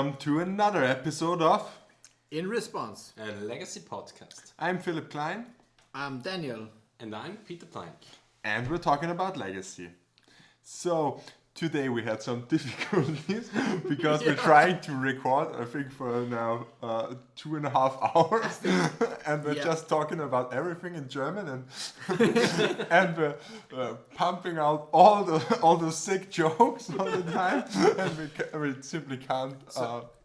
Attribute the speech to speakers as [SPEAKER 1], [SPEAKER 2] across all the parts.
[SPEAKER 1] welcome to another episode of
[SPEAKER 2] In Response.
[SPEAKER 3] A legacy podcast.
[SPEAKER 1] I'm Philipp Klein.
[SPEAKER 2] I'm Daniel.
[SPEAKER 3] And I'm Peter Klein.
[SPEAKER 1] And we're talking about legacy. So today we had some difficulties because we're trying to record, I think, for now 2.5 hours, and we're just talking about everything in German, and and we're pumping out all the sick jokes all the time, and we simply can't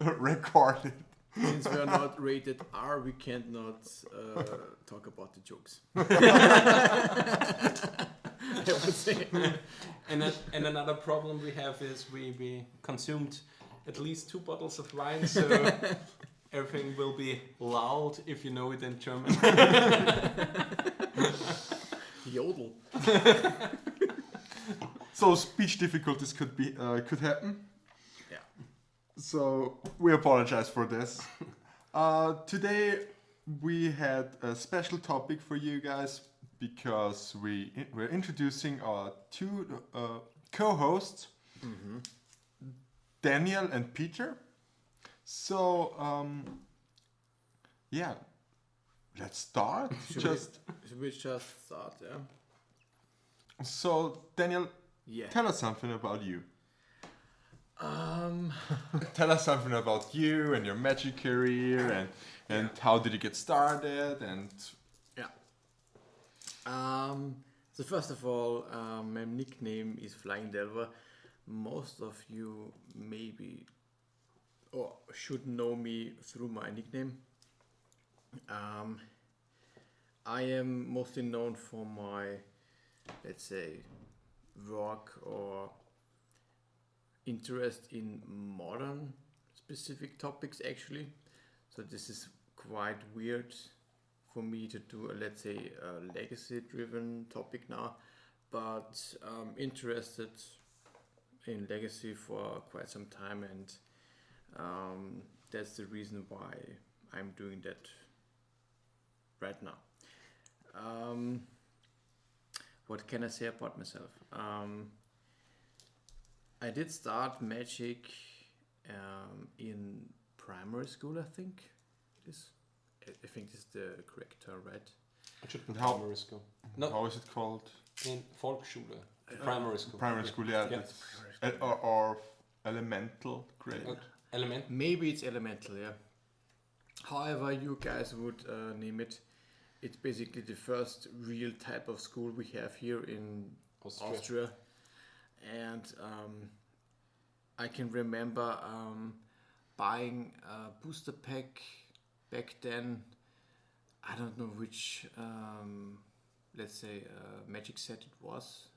[SPEAKER 1] record it.
[SPEAKER 2] Since we are not rated R, we can't not talk about the jokes. I would say.
[SPEAKER 3] And another problem we have is we consumed at least 2 bottles of wine, so everything will be loud if you know it in German.
[SPEAKER 2] Yodel.
[SPEAKER 1] So speech difficulties could happen.
[SPEAKER 2] Yeah.
[SPEAKER 1] So we apologize for this. Today we had a special topic for you guys because we're introducing our 2 co-hosts, Daniel and Peter. So yeah, let's start.
[SPEAKER 2] Should we just start? Yeah.
[SPEAKER 1] So Daniel, tell us something about you. Tell us something about you and your magic career and how did you get started and
[SPEAKER 2] So first of all, my nickname is Flying Delver. Most of you maybe or should know me through my nickname. I am mostly known for my, let's say, work or interest in modern specific topics actually. So this is quite weird for me to do, let's say, a legacy-driven topic now, but I'm interested in legacy for quite some time, and that's the reason why I'm doing that right now. What can I say about myself? I did start magic in primary school, I think. I think this is the correct term, right?
[SPEAKER 3] It should be primary school. No,
[SPEAKER 1] how is it called?
[SPEAKER 3] in Volksschule. Primary school.
[SPEAKER 1] Primary school, yeah.
[SPEAKER 3] Yeah.
[SPEAKER 1] Or elemental grade.
[SPEAKER 3] Element.
[SPEAKER 2] Maybe it's elemental, yeah. However you guys would name it, it's basically the first real type of school we have here in Austria. And I can remember buying a booster pack back then. I don't know which, let's say, magic set it was.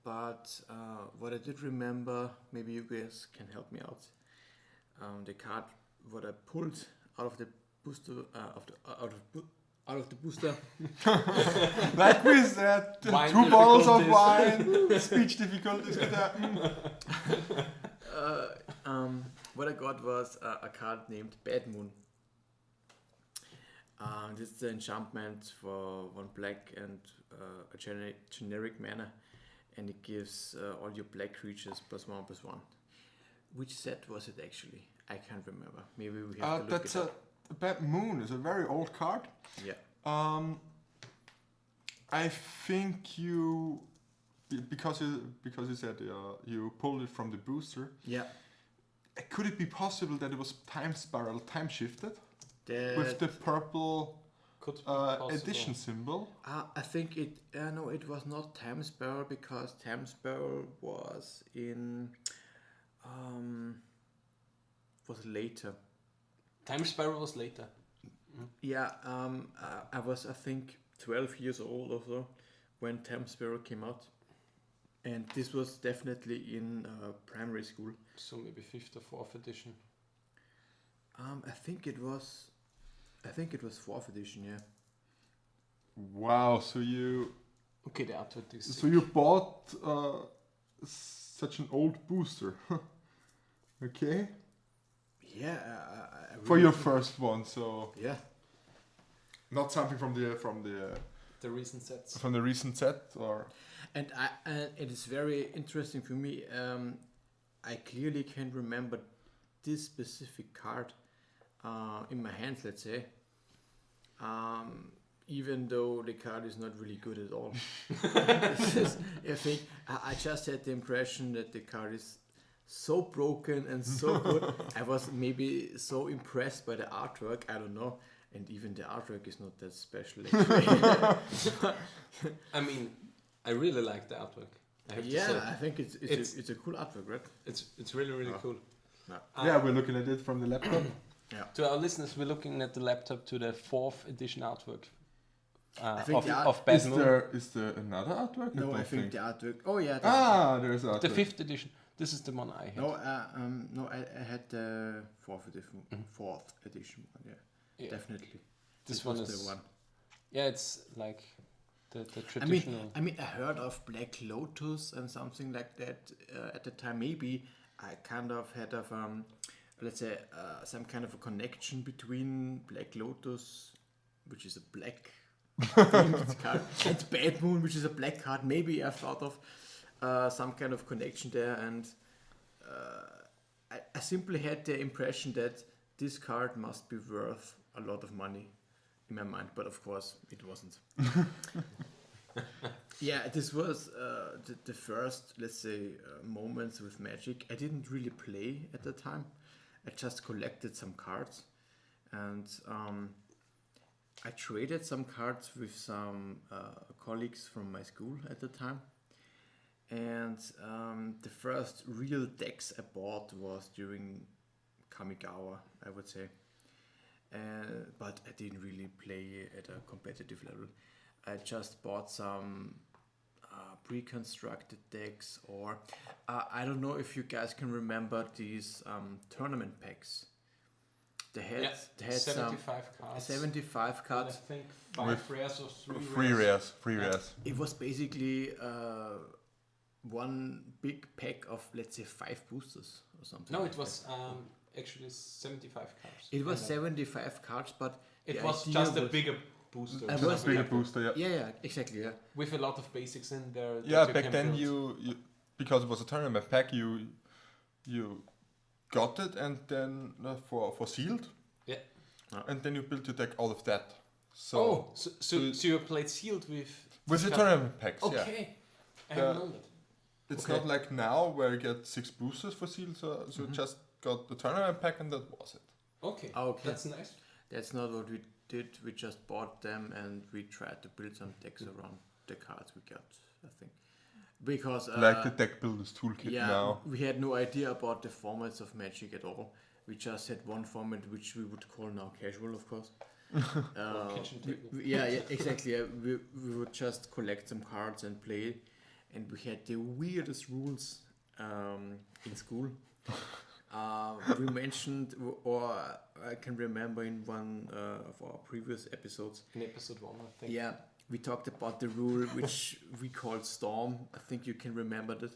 [SPEAKER 2] But what I did remember, maybe you guys can help me out. The card what I pulled out of the booster, out of the booster.
[SPEAKER 1] Like we said, 2 bottles of wine, speech difficulties could happen.
[SPEAKER 2] What I got was a card named Bad Moon. This is the enchantment for 1 black and a generic mana, and it gives all your black creatures +1/+1. Which set was it actually? I can't remember. Maybe we have to look it up.
[SPEAKER 1] A Bad Moon is a very old card.
[SPEAKER 2] Yeah.
[SPEAKER 1] I think you because you said you pulled it from the booster.
[SPEAKER 2] Yeah.
[SPEAKER 1] Could it be possible that it was time spiral, time shifted with
[SPEAKER 2] That,
[SPEAKER 1] the purple
[SPEAKER 3] Could be possible.
[SPEAKER 1] edition symbol?
[SPEAKER 2] I think it. No, it was not Time Sparrow because Time Sparrow was in. Was later.
[SPEAKER 3] Time Sparrow was later.
[SPEAKER 2] Yeah. I was, I think, 12 years old or so when Time Sparrow came out, and this was definitely in primary school.
[SPEAKER 3] So maybe 5th or 4th edition.
[SPEAKER 2] I think it was 4th edition. Yeah.
[SPEAKER 1] Wow! So you
[SPEAKER 3] Okay, the R26.
[SPEAKER 1] So you bought such an old booster, okay?
[SPEAKER 2] Yeah.
[SPEAKER 1] For your first one, so
[SPEAKER 2] Yeah.
[SPEAKER 1] not something from the
[SPEAKER 3] The recent sets.
[SPEAKER 1] from the recent set, or
[SPEAKER 2] And it is very interesting for me. I clearly can remember this specific card in my hands, let's say, even though the card is not really good at all. I think I just had the impression that the card is so broken and so good. I was maybe so impressed by the artwork, I don't know, and even the artwork is not that special actually.
[SPEAKER 3] I mean, I really like the artwork. I have to say.
[SPEAKER 2] I think it's a cool artwork, right?
[SPEAKER 3] It's really cool.
[SPEAKER 1] Yeah, we're looking at it from the laptop.
[SPEAKER 3] To our listeners, we're looking at the laptop to the 4th edition artwork
[SPEAKER 2] I think
[SPEAKER 3] of Bad Moon.
[SPEAKER 1] Is there another artwork?
[SPEAKER 2] No, I think the artwork. Oh yeah.
[SPEAKER 1] There's artwork.
[SPEAKER 3] The 5th edition. This is the one I had.
[SPEAKER 2] No, I had the 4th edition. Fourth edition one. Yeah, definitely.
[SPEAKER 3] This one
[SPEAKER 2] was
[SPEAKER 3] is
[SPEAKER 2] the one.
[SPEAKER 3] Yeah, it's like the traditional.
[SPEAKER 2] I mean, I heard of Black Lotus and something like that at the time. Maybe I kind of had let's say, some kind of a connection between Black Lotus, which is a black themed card, and Bad Moon, which is a black card. Maybe I thought of some kind of connection there, and I simply had the impression that this card must be worth a lot of money in my mind, but of course it wasn't. Yeah, this was the first, let's say, moments with Magic. I didn't really play at the time. I just collected some cards, and I traded some cards with some colleagues from my school at the time. And the first real decks I bought was during Kamigawa, I would say. But I didn't really play at a competitive level. I just bought some pre-constructed decks, or I don't know if you guys can remember these tournament packs. They had
[SPEAKER 3] 75 cards.
[SPEAKER 2] 75 cards.
[SPEAKER 3] I think 5 rares or 3
[SPEAKER 1] Three
[SPEAKER 3] rares.
[SPEAKER 1] rares.
[SPEAKER 2] It was basically one big pack of, let's say, 5 boosters or something.
[SPEAKER 3] No,
[SPEAKER 2] like
[SPEAKER 3] it was
[SPEAKER 2] that.
[SPEAKER 3] actually 75 cards.
[SPEAKER 2] It was 75 cards, but
[SPEAKER 3] it
[SPEAKER 2] the
[SPEAKER 3] was
[SPEAKER 2] idea
[SPEAKER 3] just a
[SPEAKER 2] was-
[SPEAKER 3] booster. booster.
[SPEAKER 2] I
[SPEAKER 1] Just
[SPEAKER 2] was-
[SPEAKER 1] a bigger booster, yeah.
[SPEAKER 2] Yeah, exactly, yeah.
[SPEAKER 3] With a lot of basics in there. that
[SPEAKER 1] Yeah,
[SPEAKER 3] you
[SPEAKER 1] back
[SPEAKER 3] can
[SPEAKER 1] then
[SPEAKER 3] build.
[SPEAKER 1] you because it was a tournament pack, you got it, and then for sealed.
[SPEAKER 3] Yeah.
[SPEAKER 1] And then you built your deck out of that. So
[SPEAKER 3] Oh, so you played sealed with
[SPEAKER 1] with the
[SPEAKER 3] card-
[SPEAKER 1] tournament packs, yeah.
[SPEAKER 3] Okay. I haven't known that.
[SPEAKER 1] It's
[SPEAKER 3] Okay.
[SPEAKER 1] not like now where you get 6 boosters for sealed, so you just got the tournament pack and that was it.
[SPEAKER 3] Okay.
[SPEAKER 2] Okay.
[SPEAKER 3] That's nice.
[SPEAKER 2] That's not what we did. We just bought them and we tried to build some decks around the cards we got, I think. Because
[SPEAKER 1] Like the deck builder's toolkit now.
[SPEAKER 2] we had no idea about the formats of Magic at all. We just had one format which we would call now casual, of course.
[SPEAKER 3] Kitchen table.
[SPEAKER 2] Yeah, exactly. Yeah. We would just collect some cards and play, and we had the weirdest rules in school. We mentioned, or I can remember in one of our previous episodes.
[SPEAKER 3] In episode 1, I think.
[SPEAKER 2] Yeah, we talked about the rule which we called Storm. I think you can remember that,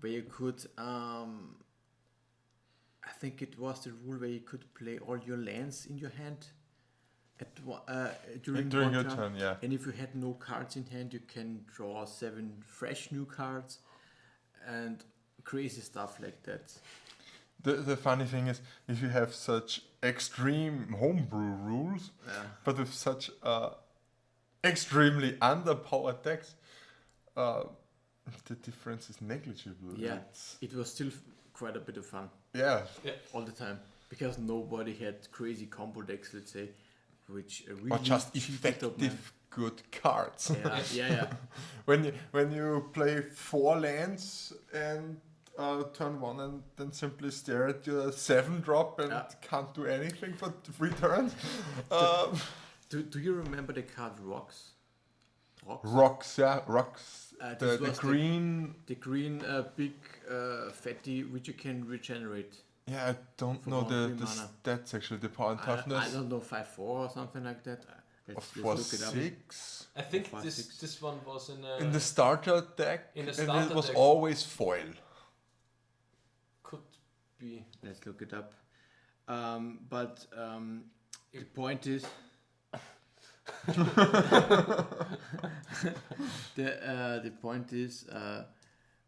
[SPEAKER 2] where you could. I think it was the rule where you could play all your lands in your hand during
[SPEAKER 1] During
[SPEAKER 2] one
[SPEAKER 1] your turn, yeah.
[SPEAKER 2] and if you had no cards in hand, you can draw 7 fresh new cards, and crazy stuff like that.
[SPEAKER 1] The funny thing is, if you have such extreme homebrew rules, but with such extremely underpowered decks, the difference is negligible.
[SPEAKER 2] Yeah,
[SPEAKER 1] It's-
[SPEAKER 2] it was still quite a bit of fun
[SPEAKER 1] yeah.
[SPEAKER 2] all the time, because nobody had crazy combo decks, let's say, which really
[SPEAKER 1] Or just
[SPEAKER 2] cheated up, man.
[SPEAKER 1] effective good cards.
[SPEAKER 2] Yeah.
[SPEAKER 1] when you play 4 lands and turn 1 and then simply stare at your 7 drop and can't do anything for 3 turns.
[SPEAKER 2] Do you remember the card Rocks?
[SPEAKER 1] Rocks, yeah, rocks.
[SPEAKER 2] This
[SPEAKER 1] The
[SPEAKER 2] was
[SPEAKER 1] green.
[SPEAKER 2] The green big fatty which you can regenerate.
[SPEAKER 1] Yeah, I don't
[SPEAKER 2] For
[SPEAKER 1] know
[SPEAKER 2] 1
[SPEAKER 1] the
[SPEAKER 2] mana.
[SPEAKER 1] stats actually. The power and
[SPEAKER 2] I
[SPEAKER 1] toughness
[SPEAKER 2] don't know, 5-4 or something like that. Let's
[SPEAKER 1] for
[SPEAKER 2] look it up.
[SPEAKER 1] 6.
[SPEAKER 3] I think
[SPEAKER 2] 5-6.
[SPEAKER 3] this one was in
[SPEAKER 1] In the starter deck,
[SPEAKER 3] in the
[SPEAKER 1] and
[SPEAKER 3] starter
[SPEAKER 1] it was
[SPEAKER 3] deck.
[SPEAKER 1] always foil.
[SPEAKER 3] Could be.
[SPEAKER 2] Let's look it up. But the point is, the point is,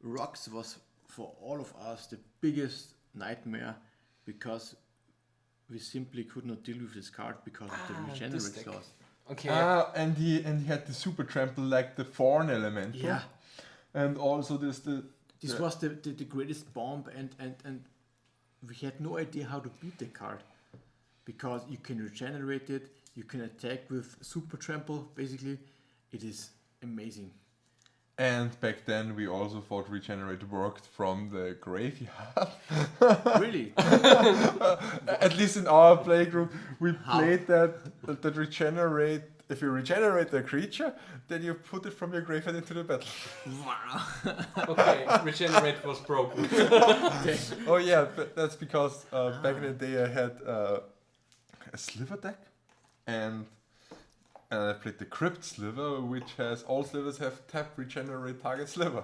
[SPEAKER 2] Rocks was for all of us the biggest nightmare because we simply could not deal with this card because of the
[SPEAKER 3] this
[SPEAKER 2] regenerate
[SPEAKER 3] deck.
[SPEAKER 2] clause.
[SPEAKER 3] Okay.
[SPEAKER 1] And he had the super trample like the Thorn element.
[SPEAKER 2] Yeah.
[SPEAKER 1] And also this
[SPEAKER 2] was the greatest bomb, and we had no idea how to beat the card, because you can regenerate it, you can attack with super trample. Basically, it is amazing.
[SPEAKER 1] And back then we also thought regenerate worked from the graveyard.
[SPEAKER 2] Really?
[SPEAKER 1] At least in our playgroup, we
[SPEAKER 2] How?
[SPEAKER 1] played that regenerate. If you regenerate the creature, then you put it from your graveyard into the battle.
[SPEAKER 2] Wow.
[SPEAKER 3] Okay, regenerate was broken.
[SPEAKER 1] Oh yeah, but that's because back in the day I had a sliver deck, and I played the crypt sliver, which has all slivers have tap regenerate target sliver.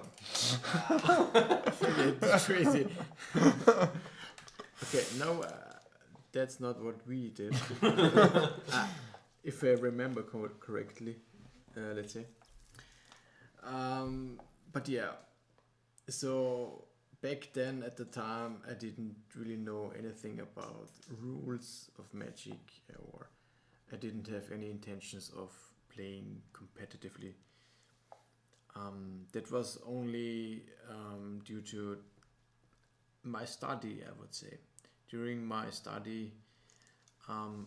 [SPEAKER 2] That's crazy. Okay, no, that's not what we did. If I remember correctly, let's say. But yeah, so back then at the time I didn't really know anything about rules of Magic, or I didn't have any intentions of playing competitively. That was only due to my study, I would say. During my study,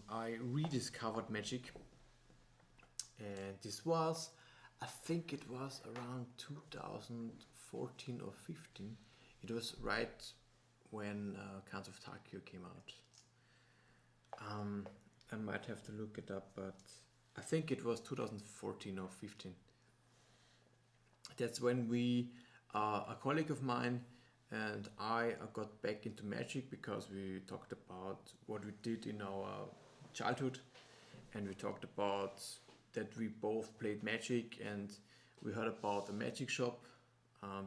[SPEAKER 2] I rediscovered Magic, and this was, I think it was around 2014 or 15. It was right when Khans of Tarkir came out. I might have to look it up, but I think it was 2014 or 15. That's when a colleague of mine and I got back into Magic, because we talked about what we did in our childhood, and we talked about that we both played Magic, and we heard about a Magic shop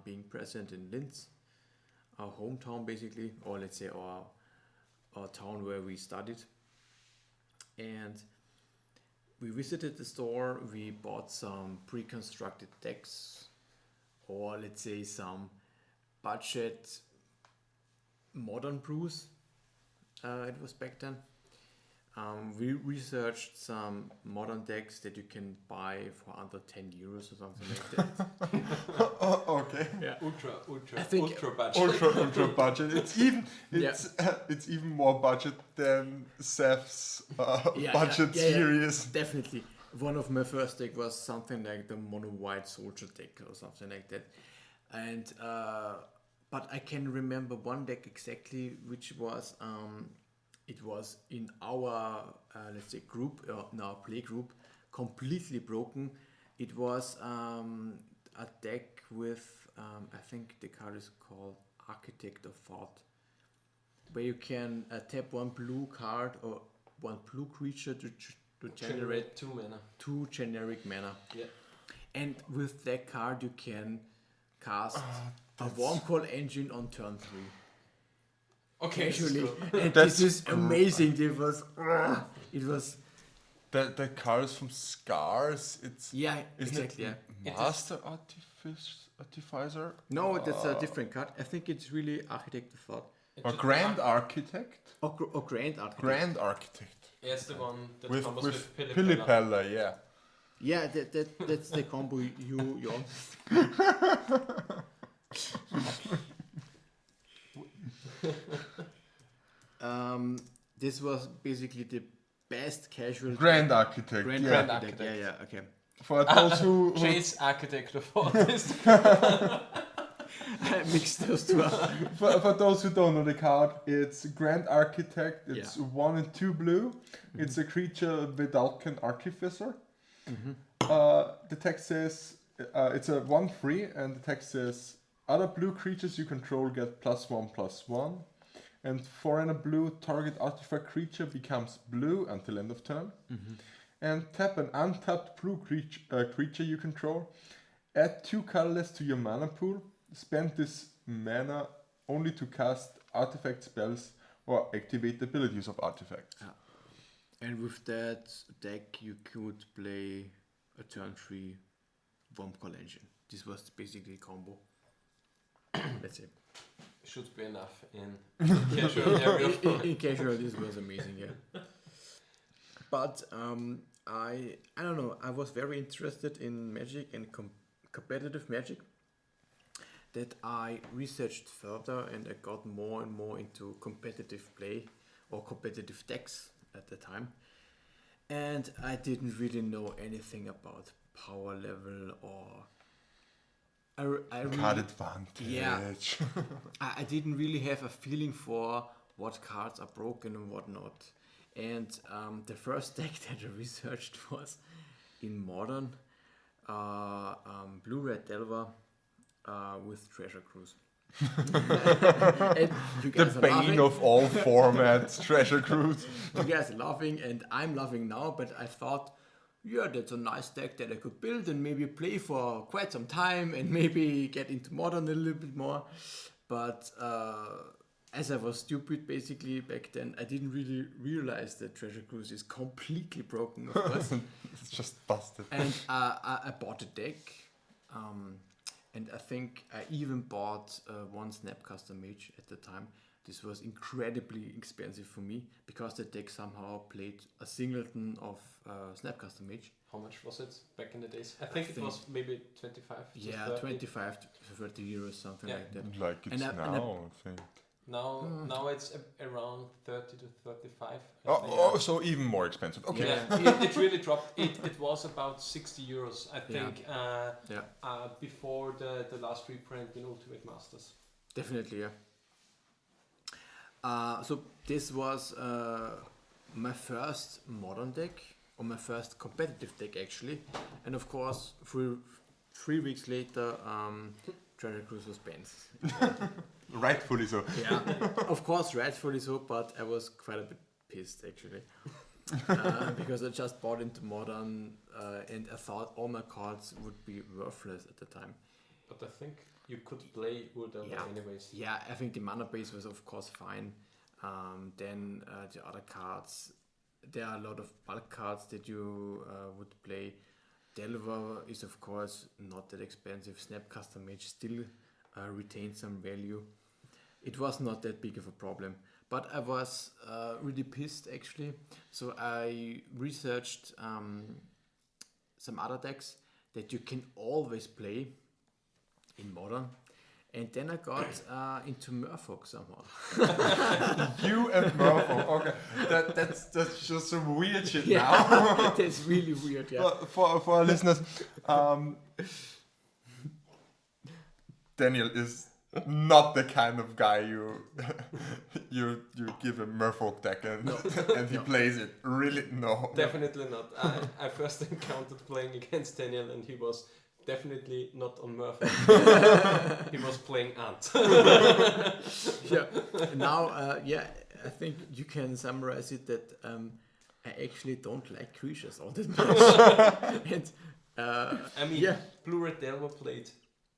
[SPEAKER 2] being present in Linz, our hometown basically, or let's say our town where we studied. And we visited the store, we bought some pre-constructed decks, or let's say some budget modern brews, it was back then. We researched some modern decks that you can buy for under 10 euros or something like that.
[SPEAKER 1] Okay.
[SPEAKER 2] Yeah.
[SPEAKER 3] Ultra
[SPEAKER 2] I think
[SPEAKER 3] budget.
[SPEAKER 1] Ultra budget. It's even more budget than Seth's budget series.
[SPEAKER 2] Definitely. One of my first deck was something like the mono white soldier deck or something like that. And but I can remember one deck exactly, which was it was in our let's say group, in our play group, completely broken. It was a deck with I think the card is called Architect of Thought, where you can tap one blue card or one blue creature to generate
[SPEAKER 3] 2 mana.
[SPEAKER 2] 2 generic mana.
[SPEAKER 3] Yeah.
[SPEAKER 2] And with that card you can cast a Worm Call Engine on turn 3.
[SPEAKER 3] Okay.
[SPEAKER 2] Actually,
[SPEAKER 3] So
[SPEAKER 2] and this is amazing. It was
[SPEAKER 1] The card is from Scars. It's
[SPEAKER 2] yeah,
[SPEAKER 1] isn't
[SPEAKER 2] exactly.
[SPEAKER 1] it
[SPEAKER 2] Yeah.
[SPEAKER 1] Master Artificer?
[SPEAKER 2] No, that's a different card. I think it's really Architect of Thought
[SPEAKER 1] Or Grand Architect?
[SPEAKER 2] or Grand Architect.
[SPEAKER 1] Grand Architect.
[SPEAKER 3] Yes, the one that
[SPEAKER 1] With
[SPEAKER 3] comes with Philipp
[SPEAKER 1] Philipp
[SPEAKER 3] Klein.
[SPEAKER 1] Klein, yeah.
[SPEAKER 2] Yeah, that's the combo you this was basically the best casual
[SPEAKER 1] Grand Architect,
[SPEAKER 2] Grand
[SPEAKER 1] yeah.
[SPEAKER 3] Grand
[SPEAKER 2] Architect.
[SPEAKER 3] Architect.
[SPEAKER 2] Yeah, okay.
[SPEAKER 1] For those who
[SPEAKER 3] Chase Architect of Artist.
[SPEAKER 2] I mixed those two up.
[SPEAKER 1] for those who don't know the card, it's Grand Architect. It's 1 and 2 blue. Mm-hmm. It's a creature Vedalken Artificer. Mm-hmm. The text says it's a 1/3, and the text says other blue creatures you control get +1/+1, and 4 and a blue target artifact creature becomes blue until end of turn. Mm-hmm. And tap an untapped blue creature you control. Add 2 colorless to your mana pool. Spend this mana only to cast artifact spells or activate the abilities of artifacts.
[SPEAKER 2] Yeah. And with that deck, you could play a turn 3 Worm Call Engine. This was basically a combo. Let's say.
[SPEAKER 3] should be enough in casual area.
[SPEAKER 2] In casual, this was amazing, yeah. But I don't know. I was very interested in Magic and competitive Magic. That I researched further, and I got more and more into competitive play or competitive decks at the time. And I didn't really know anything about power level or I really,
[SPEAKER 1] Card advantage.
[SPEAKER 2] Yeah. I didn't really have a feeling for what cards are broken and what not. And the first deck that I researched was in Modern, Blue-Red Delver with Treasure Cruise. And you
[SPEAKER 1] The
[SPEAKER 2] guys are
[SPEAKER 1] bane
[SPEAKER 2] laughing.
[SPEAKER 1] of all formats, Treasure Cruise.
[SPEAKER 2] You guys are laughing and I'm laughing now, but I thought, yeah, that's a nice deck that I could build and maybe play for quite some time and maybe get into Modern a little bit more. But as I was stupid basically back then, I didn't really realize that Treasure Cruise is completely broken, of course.
[SPEAKER 1] It's just busted.
[SPEAKER 2] And I bought a deck. And I think I even bought one Snapcaster Mage at the time. This was incredibly expensive for me because the deck somehow played a singleton of Snapcaster Mage.
[SPEAKER 3] How much was it back in the days? I think it was maybe 25 to
[SPEAKER 2] Yeah,
[SPEAKER 3] 30.
[SPEAKER 2] 25 to 30 euros, something
[SPEAKER 3] Yeah.
[SPEAKER 2] like that.
[SPEAKER 1] Like it's
[SPEAKER 2] And
[SPEAKER 1] now, I think.
[SPEAKER 3] Now it's around 30 to 35. I think.
[SPEAKER 1] Oh, so even more expensive. Okay.
[SPEAKER 3] Yeah, it really dropped. It was about 60 euros, I think, before the last reprint in Ultimate Masters.
[SPEAKER 2] Definitely, yeah. So this was my first Modern deck, or my first competitive deck actually. And of course, 3 weeks later, Treasure Cruise was banned.
[SPEAKER 1] Rightfully so.
[SPEAKER 2] Yeah, of course, rightfully so, but I was quite a bit pissed actually. Because I just bought into Modern and I thought all my cards would be worthless at the time.
[SPEAKER 3] But I think you could play Urdelver anyways.
[SPEAKER 2] Yeah, I think the mana base was of course fine. Then the other cards, there are a lot of bulk cards that you would play. Delver is of course not that expensive. Snapcaster Mage still retains some value. It was not that big of a problem, but I was really pissed actually. So I researched some other decks that you can always play in Modern. And then I got into Merfolk somehow.
[SPEAKER 1] You and Merfolk. Okay, that's just some weird shit
[SPEAKER 2] Yeah,
[SPEAKER 1] now.
[SPEAKER 2] that's really weird. Yeah.
[SPEAKER 1] For our listeners, Daniel is not the kind of guy you give a Merfolk deck and he plays it. Really, no.
[SPEAKER 3] Definitely not. I first encountered playing against Daniel and he was definitely not on Murphy. He was playing Ant.
[SPEAKER 2] Yeah. Now, I think you can summarize it that I actually don't like creatures all that much. And,
[SPEAKER 3] I mean, Blue-Red Delver played,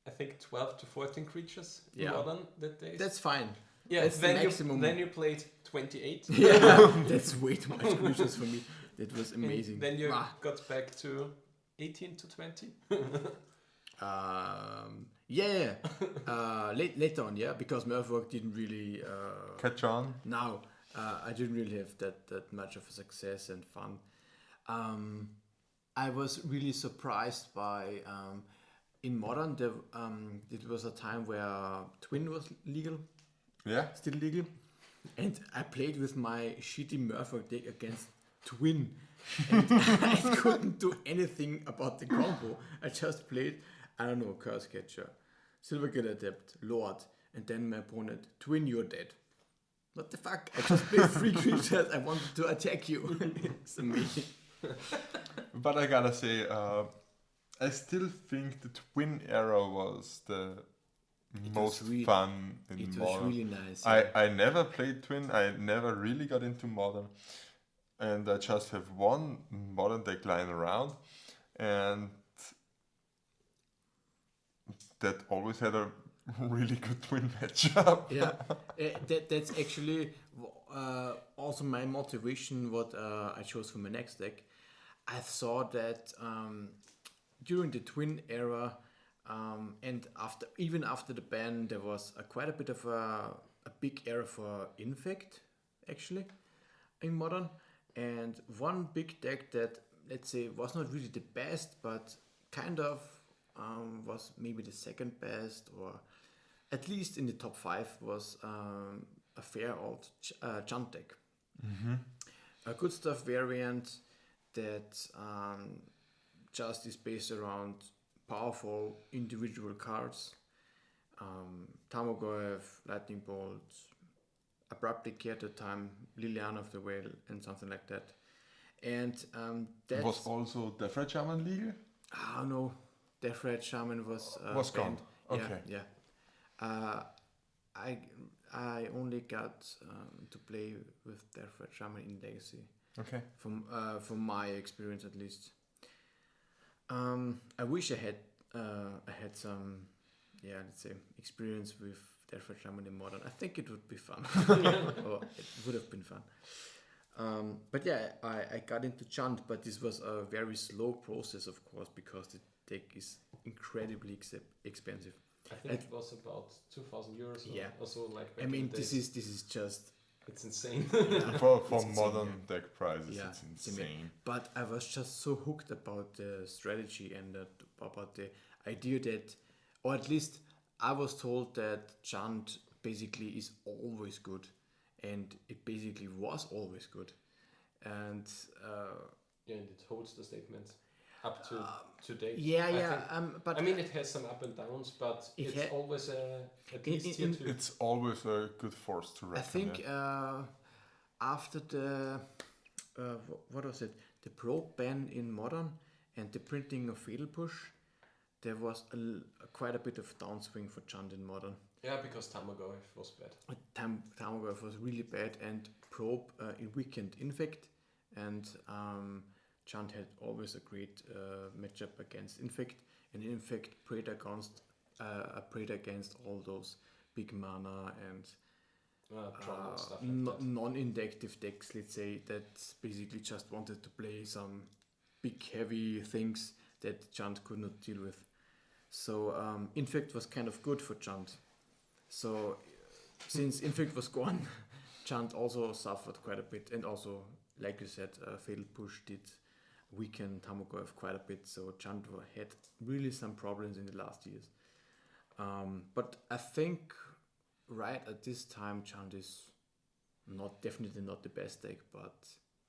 [SPEAKER 3] I think, 12 to 14 creatures in Modern that day.
[SPEAKER 2] That's fine.
[SPEAKER 3] Yeah,
[SPEAKER 2] that's the maximum.
[SPEAKER 3] Then you played 28.
[SPEAKER 2] Yeah, that's way too much creatures for me. That was amazing.
[SPEAKER 3] And then you got back to 18 to 20.
[SPEAKER 2] Later on, because Murphwork didn't really
[SPEAKER 1] catch on.
[SPEAKER 2] Now, I didn't really have that much of a success and fun. I was really surprised by in Modern it was a time where Twin was legal.
[SPEAKER 1] Yeah,
[SPEAKER 2] still legal, and I played with my shitty Murphwork deck against Twin. And I couldn't do anything about the combo. I just played, I don't know, Curse Catcher, Silvergate Adept, Lord, and then my opponent, Twin, you're dead. What the fuck? I just played 3 creatures, I wanted to attack you. It's amazing.
[SPEAKER 1] But I gotta say, I still think the Twin era was the most fun in
[SPEAKER 2] It
[SPEAKER 1] Modern.
[SPEAKER 2] was really nice.
[SPEAKER 1] I never played Twin, I never really got into Modern. And I just have one Modern deck lying around, and that always had a really good Twin matchup.
[SPEAKER 2] Yeah, that's actually also my motivation. What I chose for my next deck, I saw that during the Twin era, And even after the ban, there was quite a bit of a big era for Infect, actually, in Modern. And one big deck that, let's say, was not really the best, but kind of was maybe the second best, or at least in the top 5, was a fair old Chunt deck. A good stuff variant that just is based around powerful individual cards. Tarmogoyf, Lightning Bolt, Abruptly Care to Time, Liliana of the Whale, and something like that. And that
[SPEAKER 1] Was also Death Shaman legal?
[SPEAKER 2] Ah no, Death Red Shaman was
[SPEAKER 1] gone.
[SPEAKER 2] banned.
[SPEAKER 1] Okay.
[SPEAKER 2] Yeah. I only got to play with Death Red Shaman in Legacy.
[SPEAKER 1] Okay.
[SPEAKER 2] From my experience at least. I wish I had some, let's say, experience with Death Red Shaman in Modern. I think it would be fun. Or it would have been fun. But yeah, I got into Chunt, but this was a very slow process, of course, because the deck is incredibly expensive.
[SPEAKER 3] I think it was about 2,000 euros or so. Like back
[SPEAKER 2] I mean,
[SPEAKER 3] in the
[SPEAKER 2] this
[SPEAKER 3] days.
[SPEAKER 2] is just
[SPEAKER 3] It's insane.
[SPEAKER 1] For
[SPEAKER 2] It's
[SPEAKER 1] modern
[SPEAKER 2] insane,
[SPEAKER 1] deck prices,
[SPEAKER 2] Yeah,
[SPEAKER 1] it's
[SPEAKER 2] I mean,
[SPEAKER 1] insane.
[SPEAKER 2] but I was just so hooked about the strategy and about the idea that, or at least I was told that Chunt basically is always good, and it basically was always good, and
[SPEAKER 3] Yeah, and it holds the statement up to date.
[SPEAKER 2] yeah,
[SPEAKER 3] I
[SPEAKER 2] yeah.
[SPEAKER 3] think-
[SPEAKER 2] But
[SPEAKER 3] I mean, it has some up and downs, but
[SPEAKER 2] It
[SPEAKER 3] it's
[SPEAKER 2] ha-
[SPEAKER 3] always at
[SPEAKER 2] in-
[SPEAKER 3] least
[SPEAKER 2] in-
[SPEAKER 3] tier
[SPEAKER 2] in-
[SPEAKER 3] 2.
[SPEAKER 1] It's always a good force to
[SPEAKER 2] I
[SPEAKER 1] reckon.
[SPEAKER 2] think
[SPEAKER 1] yeah.
[SPEAKER 2] after the what was it, the probe ban in Modern and the printing of Fatal Push, there was quite a bit of downswing for Chunt in Modern.
[SPEAKER 3] Yeah, because Tarmogoyf was bad.
[SPEAKER 2] Tarmogoyf was really bad, and Probe in weakened Infect, and Chunt had always a great matchup against Infect, and Infect prayed against all those big mana and
[SPEAKER 3] Tron and stuff like that.
[SPEAKER 2] non-inductive decks, let's say, that basically just wanted to play some big heavy things that Chunt could not deal with. So Infect was kind of good for Chunt. So since Infect was gone, Chunt also suffered quite a bit, and also, like you said, Fatal Push did weaken Tarmogoyf quite a bit. So Chunt had really some problems in the last years. But I think right at this time, Chunt is definitely not the best deck, but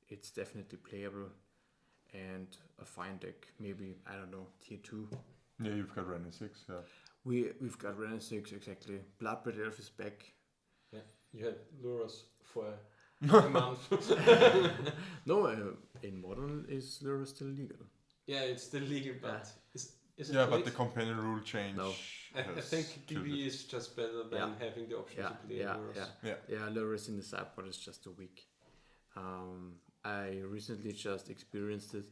[SPEAKER 2] it's definitely playable and a fine deck. Maybe, I don't know, tier 2.
[SPEAKER 1] Yeah, you've got Renin 6, yeah.
[SPEAKER 2] We've got Renin 6, exactly. Bloodbraid Elf is back.
[SPEAKER 3] Yeah, you had Luros for a month.
[SPEAKER 2] No, in Modern is Lure still legal.
[SPEAKER 3] Yeah, it's still legal, but is it
[SPEAKER 1] Yeah, but
[SPEAKER 3] played?
[SPEAKER 1] the companion rule change.
[SPEAKER 2] No.
[SPEAKER 3] I
[SPEAKER 1] has
[SPEAKER 3] think
[SPEAKER 1] killed
[SPEAKER 3] DB
[SPEAKER 1] it.
[SPEAKER 3] is just better than having the option to play Luros.
[SPEAKER 2] Yeah, Lure in the sideboard is just too weak. I recently just experienced it.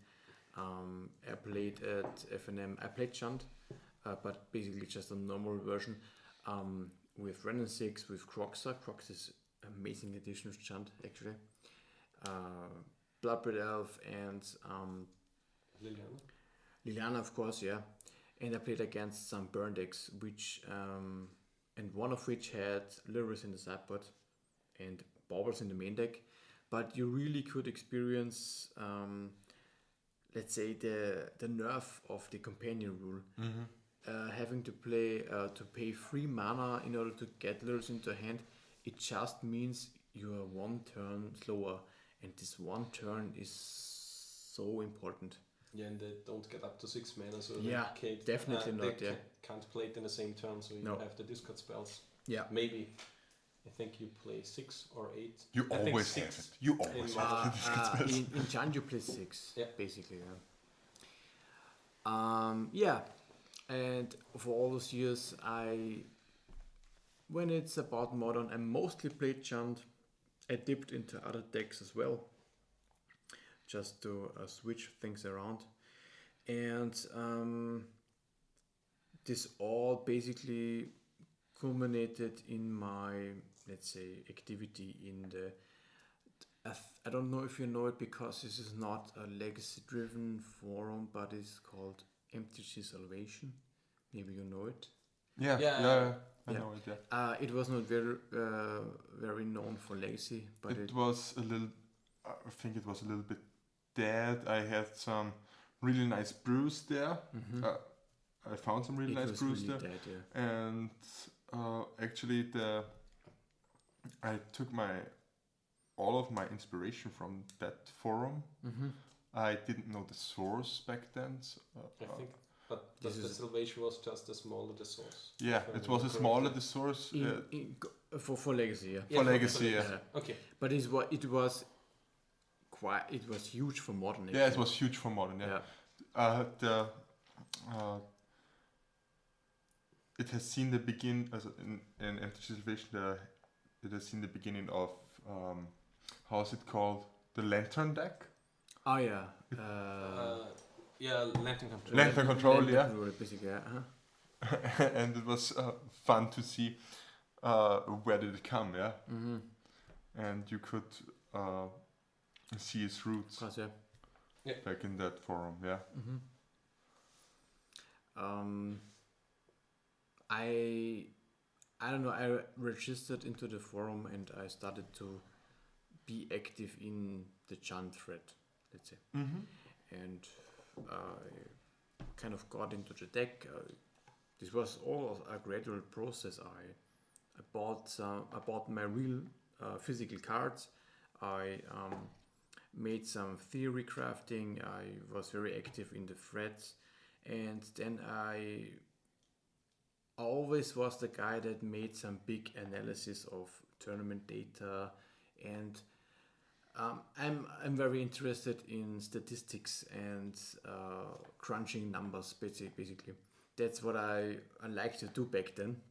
[SPEAKER 2] I played at FNM. I played Chunt, but basically just a normal version with Renin 6, with Croxa. Crox is amazing addition to Chunt, actually. Bloodbraid Elf and Liliana, of course, yeah. And I played against some burn decks, which and one of which had Lurus in the sideboard and Baubles in the main deck. But you really could experience, let's say, the nerf of the companion rule. Having to pay 3 mana in order to get Lurus into hand, it just means you are 1 turn slower, and this 1 turn is so important.
[SPEAKER 3] Yeah, and they don't get up to 6 mana, so
[SPEAKER 2] definitely not.
[SPEAKER 3] They can't play it in the same turn, so you have the discard spells.
[SPEAKER 2] Yeah,
[SPEAKER 3] maybe. I think you play 6 or 8.
[SPEAKER 1] You
[SPEAKER 3] I
[SPEAKER 1] always
[SPEAKER 3] think
[SPEAKER 1] have
[SPEAKER 3] 6
[SPEAKER 1] it. You always have it.
[SPEAKER 2] in Chunt you play 6, basically. And for all those years, when it's about Modern, I mostly played Chunt. I dipped into other decks as well, just to switch things around. And this all basically culminated in my, let's say, activity in the... I don't know if you know it, because this is not a legacy-driven forum, but it's called MTG Salvation. Maybe you know it.
[SPEAKER 1] Yeah,
[SPEAKER 3] Yeah,
[SPEAKER 1] yeah, I
[SPEAKER 2] yeah.
[SPEAKER 1] know it. Yeah,
[SPEAKER 2] It was not very known for legacy, but
[SPEAKER 1] it was a little. I think it was a little bit dead. I had some really nice brews there.
[SPEAKER 2] Mhm.
[SPEAKER 1] I found some really
[SPEAKER 2] It
[SPEAKER 1] nice
[SPEAKER 2] was
[SPEAKER 1] brews
[SPEAKER 2] really
[SPEAKER 1] there,
[SPEAKER 2] dead, yeah.
[SPEAKER 1] and actually I took all of my inspiration from that forum.
[SPEAKER 2] Mm-hmm.
[SPEAKER 1] I didn't know the source back then. So,
[SPEAKER 3] I think, but
[SPEAKER 2] This
[SPEAKER 3] the
[SPEAKER 2] is-
[SPEAKER 3] salvation was just a smaller the source.
[SPEAKER 1] yeah,
[SPEAKER 3] if I
[SPEAKER 1] it was a
[SPEAKER 3] remember
[SPEAKER 1] smaller
[SPEAKER 3] correctly.
[SPEAKER 1] the source.
[SPEAKER 2] For legacy, yeah.
[SPEAKER 3] Yeah,
[SPEAKER 1] legacy, yeah.
[SPEAKER 2] Yeah.
[SPEAKER 3] Okay.
[SPEAKER 2] But it was huge for modern.
[SPEAKER 1] Yeah, it
[SPEAKER 2] actually.
[SPEAKER 1] was huge for modern. Yeah,
[SPEAKER 2] Yeah.
[SPEAKER 1] It has seen the begin as in empty salvation. It has seen the beginning of how is it called, the lantern deck.
[SPEAKER 2] Oh yeah.
[SPEAKER 3] Yeah, lantern control.
[SPEAKER 1] Lantern control,
[SPEAKER 2] Lantern
[SPEAKER 1] yeah.
[SPEAKER 2] control, basically, yeah. Uh-huh.
[SPEAKER 1] And it was fun to see where did it come, yeah.
[SPEAKER 2] Mm-hmm.
[SPEAKER 1] And you could see its roots
[SPEAKER 2] Of course, yeah.
[SPEAKER 1] back in that forum, yeah.
[SPEAKER 2] Mm-hmm. I don't know. I registered into the forum and I started to be active in the Chan thread, let's say,
[SPEAKER 1] Mm-hmm.
[SPEAKER 2] and I kind of got into the deck. This was all a gradual process. I bought my real physical cards. I made some theory crafting. I was very active in the threads, and then I always was the guy that made some big analysis of tournament data, and I'm very interested in statistics and crunching numbers. Basically, that's what I like to do back then,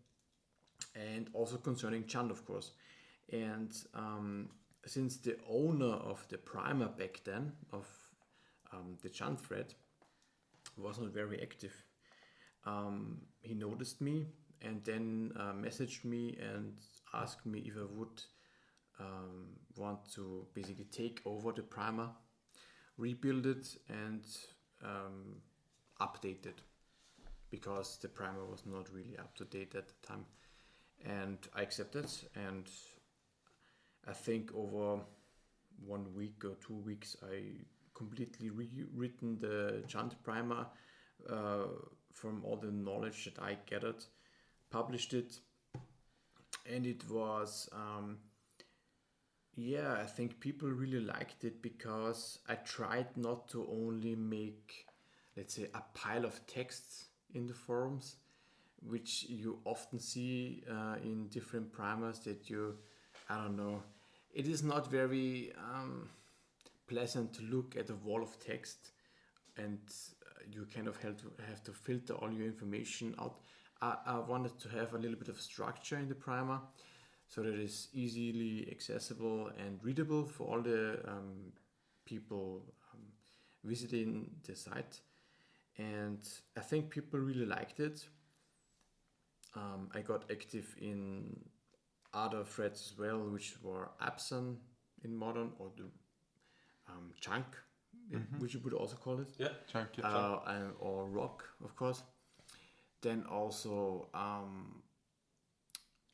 [SPEAKER 2] and also concerning Chant, of course. And since the owner of the primer back then of the Chant thread was not very active, he noticed me and then messaged me and asked me if I would want to basically take over the primer, rebuild it, and update it, because the primer was not really up to date at the time. And I accepted, and I think over 1 week or 2 weeks I completely rewritten the Chant primer from all the knowledge that I gathered, published it, and it was I think people really liked it because I tried not to only make, let's say, a pile of texts in the forums, which you often see in different primers that I don't know, it is not very pleasant to look at a wall of text, and you kind of have to filter all your information out. I wanted to have a little bit of structure in the primer, so that it's easily accessible and readable for all the people visiting the site. And I think people really liked it. I got active in other threads as well, which were Abson in modern, or the Chunk, which you would also call it.
[SPEAKER 3] Yeah.
[SPEAKER 1] Chunk, yeah.
[SPEAKER 2] Or Rock, of course. Then also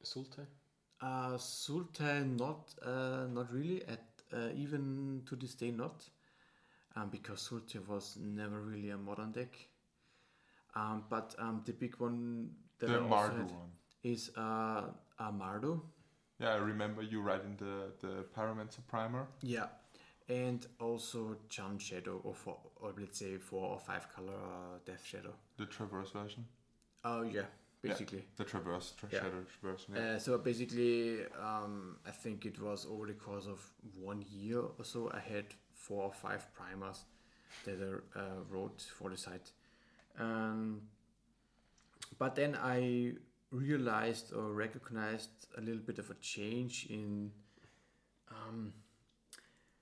[SPEAKER 3] Sulte?
[SPEAKER 2] Sulte, not really, even to this day not, because Sulte was never really a modern deck. But the big one that
[SPEAKER 1] The
[SPEAKER 2] I also
[SPEAKER 1] Mardu
[SPEAKER 2] had
[SPEAKER 1] one.
[SPEAKER 2] is Mardu.
[SPEAKER 1] Yeah, I remember you writing the Pyromancer primer.
[SPEAKER 2] Yeah, and also Chan Shadow, or let's say 4 or 5 color Death Shadow.
[SPEAKER 1] The Traverse version.
[SPEAKER 2] Oh yeah, basically.
[SPEAKER 1] Yeah, the Traverse,
[SPEAKER 2] Yeah.
[SPEAKER 1] Shadow version. Yeah.
[SPEAKER 2] So basically, I think it was over the course of 1 year or so, I had 4 or 5 primers that I wrote for the site. But then I realized or recognized a little bit of a change in,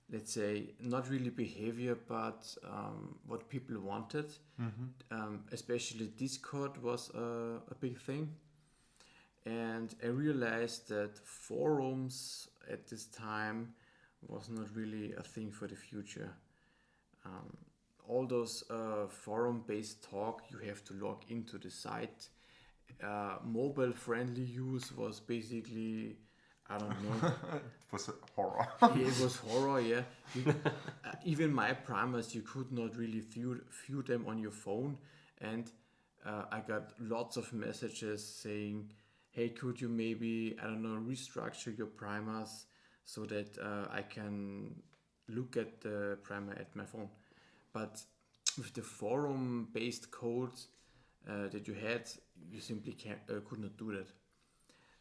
[SPEAKER 2] let's say, not really behavior, but what people wanted. Especially Discord was a big thing. And I realized that forums at this time was not really a thing for the future. all those forum-based talk, you have to log into the site. Mobile-friendly use was basically, I don't know.
[SPEAKER 1] It was a horror.
[SPEAKER 2] Yeah, it was horror, yeah. Even my primers, you could not really view them on your phone. And I got lots of messages saying, hey, could you maybe, I don't know, restructure your primers so that I can look at the primer at my phone. But with the forum-based codes that you had, you simply could not do that.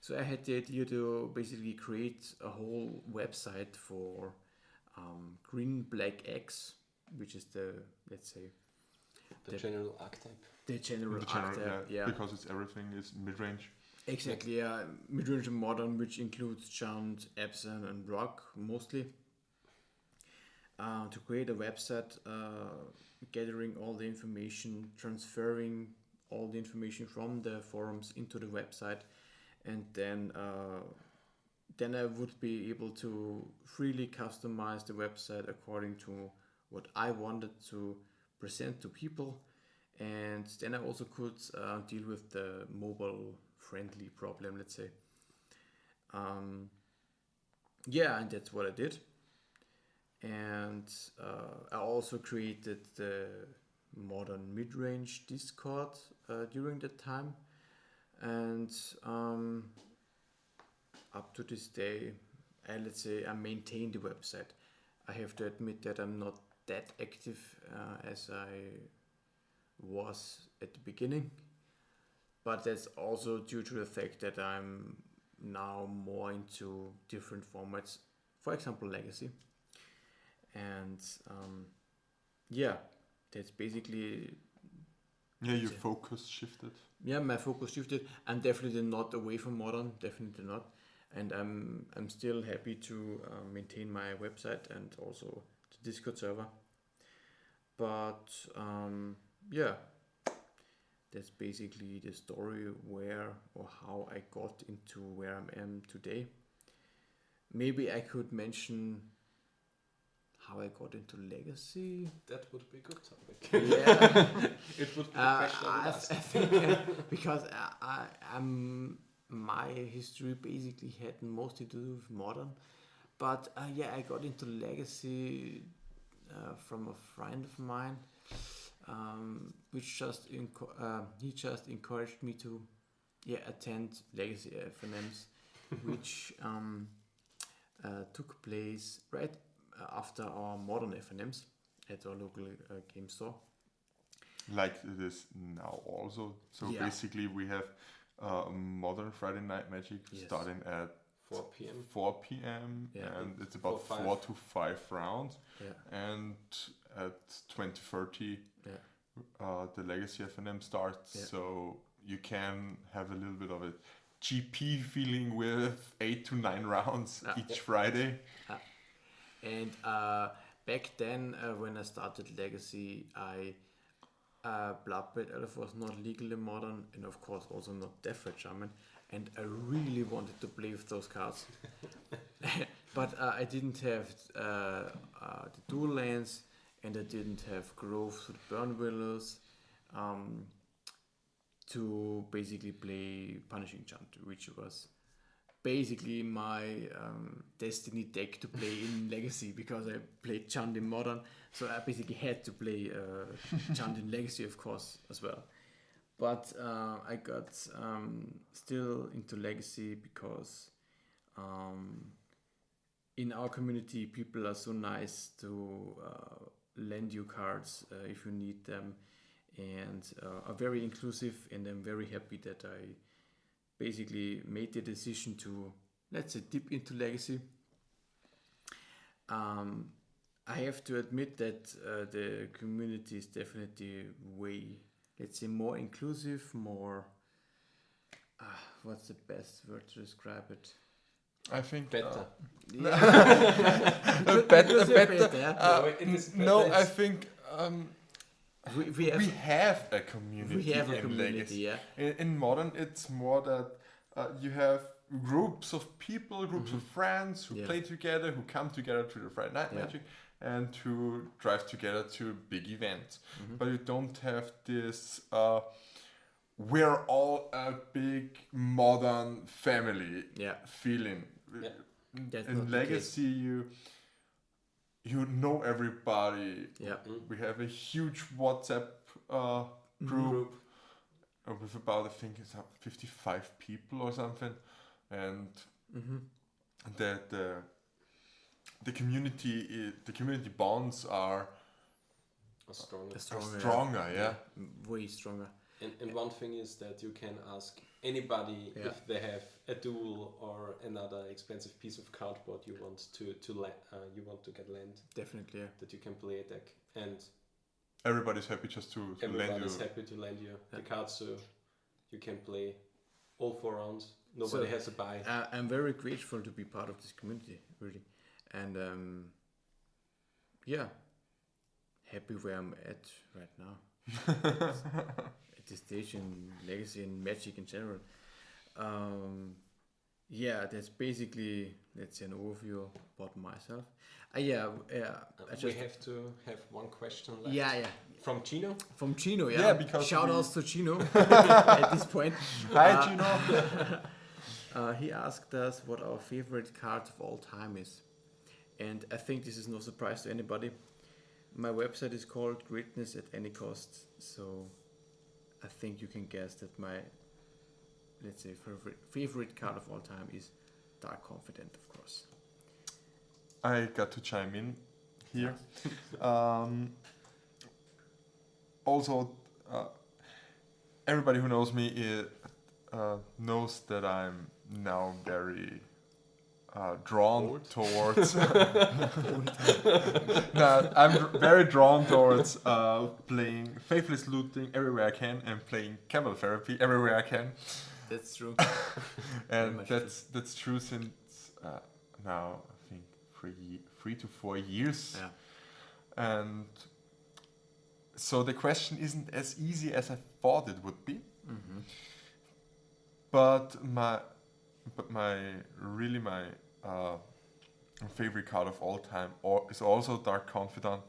[SPEAKER 2] So I had the idea to basically create a whole website for Green Black X, which is the, let's say,
[SPEAKER 3] the general archetype.
[SPEAKER 2] The general archetype, yeah.
[SPEAKER 1] Because it's everything is mid-range.
[SPEAKER 2] Exactly, yeah. Mid-range and modern, which includes Chant, Epson, and Rock mostly. To create a website, gathering all the information, transferring all the information from the forums into the website, and then I would be able to freely customize the website according to what I wanted to present to people, and then I also could deal with the mobile-friendly problem, let's say. Yeah, and that's what I did. And I also created the modern mid-range Discord during that time, and up to this day, I maintain the website. I have to admit that I'm not that active as I was at the beginning, but that's also due to the fact that I'm now more into different formats, for example, Legacy. And yeah, that's basically.
[SPEAKER 1] Yeah, your focus shifted.
[SPEAKER 2] Yeah, my focus shifted. I'm definitely not away from modern, definitely not. And I'm still happy to maintain my website and also the Discord server. But yeah, that's basically the story where or how I got into where I am today. Maybe I could mention how I got into Legacy.
[SPEAKER 3] That would be a good topic.
[SPEAKER 2] Yeah.
[SPEAKER 3] It would be the question I would
[SPEAKER 2] I
[SPEAKER 3] ask.
[SPEAKER 2] think because my history basically had mostly to do with modern, but yeah, I got into Legacy from a friend of mine, which he just encouraged me to attend Legacy FNMs, which took place right after our modern FNMs at our local game store.
[SPEAKER 1] Like it is now also. So basically we have modern Friday Night Magic starting at
[SPEAKER 3] 4 p.m.
[SPEAKER 1] 4 p.m. and it's about 4 to 5 rounds. And at 2030 the Legacy FNM starts. So you can have a little bit of a GP feeling with 8 to 9 rounds each Friday.
[SPEAKER 2] And back then, when I started Legacy, Bloodbath Elf was not legally modern, and of course also not Death Red Shaman, and I really wanted to play with those cards. But I didn't have the dual lands, and I didn't have Groves with Burn Willows to basically play Punishing Chant, which was basically my destiny deck to play in Legacy, because I played Chant in Modern, so I basically had to play Chant in Legacy, of course, as well. But I got still into Legacy because in our community people are so nice to lend you cards if you need them, and are very inclusive, and I'm very happy that I basically made the decision to, let's say, dip into Legacy. I have to admit that the community is definitely way, let's say, more inclusive, more, what's the best word to describe it?
[SPEAKER 1] I think
[SPEAKER 3] better.
[SPEAKER 1] No, I think
[SPEAKER 2] we
[SPEAKER 1] have a community.
[SPEAKER 2] We have a
[SPEAKER 1] in
[SPEAKER 2] community,
[SPEAKER 1] Legacy. In Modern, it's more that you have groups of people, groups of friends who play together, who come together to the Friday Night Magic, and to drive together to big events. But you don't have this we're all a big modern family feeling.
[SPEAKER 2] That's not
[SPEAKER 1] In
[SPEAKER 2] the
[SPEAKER 1] Legacy, you know everybody.
[SPEAKER 2] Yeah.
[SPEAKER 1] We have a huge WhatsApp group with about, I think it's 55 people or something, and the community bonds are stronger. Yeah.
[SPEAKER 2] Way stronger.
[SPEAKER 3] And one thing is that you can ask anybody if they have a duel or another expensive piece of cardboard you want to get lent.
[SPEAKER 2] Definitely, yeah.
[SPEAKER 3] That you can play a deck, and
[SPEAKER 1] everybody's happy just to lend you.
[SPEAKER 3] Everybody's happy to lend you the cards, so you can play all 4 rounds. Nobody has to buy.
[SPEAKER 2] I'm very grateful to be part of this community, really, and happy where I'm at right now. At this stage in Legacy and Magic in general. That's basically, let's say, an overview about myself.
[SPEAKER 3] We have to have one question left.
[SPEAKER 2] Yeah.
[SPEAKER 3] From Chino?
[SPEAKER 2] From Chino, yeah.
[SPEAKER 1] Yeah, because
[SPEAKER 2] shout outs to Chino at this point.
[SPEAKER 1] Hi, Chino.
[SPEAKER 2] He asked us what our favorite card of all time is. And I think this is no surprise to anybody. My website is called Greatness at Any Cost. So I think you can guess that my, let's say, favorite card of all time is Dark Confidant, of course.
[SPEAKER 1] I got to chime in here. Also, everybody who knows me knows that I'm now very drawn towards. I'm very drawn towards playing Faithless Looting everywhere I can and playing Camel Therapy everywhere I can.
[SPEAKER 2] That's true.
[SPEAKER 1] And that's true since now I think 3 to 4 years.
[SPEAKER 2] Yeah.
[SPEAKER 1] And so the question isn't as easy as I thought it would be. But my favorite card of all time is also Dark Confidant,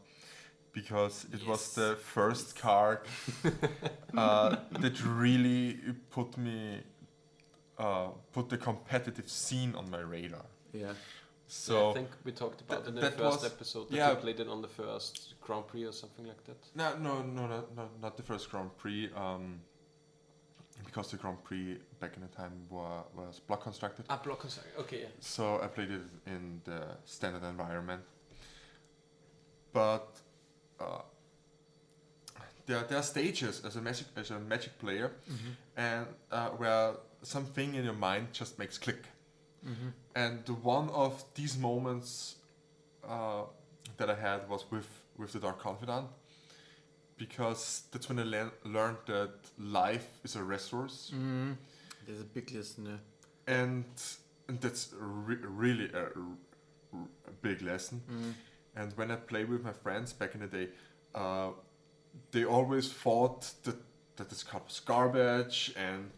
[SPEAKER 1] because it was the first card that really put the competitive scene on my radar.
[SPEAKER 2] Yeah.
[SPEAKER 1] So
[SPEAKER 3] I think we talked about it in the first episode that you played it on the first Grand Prix or something like that.
[SPEAKER 1] No, not the first Grand Prix. Because the Grand Prix back in the time was block constructed.
[SPEAKER 3] Block constructed, okay, yeah.
[SPEAKER 1] So I played it in the standard environment. But there are stages as a magic player, and where something in your mind just makes click. And one of these moments that I had was with the Dark Confidant, because that's when I learned that life is a resource.
[SPEAKER 2] There's a big lesson.
[SPEAKER 1] And that's really a big lesson. And when I played with my friends back in the day, they always thought that this card was garbage, and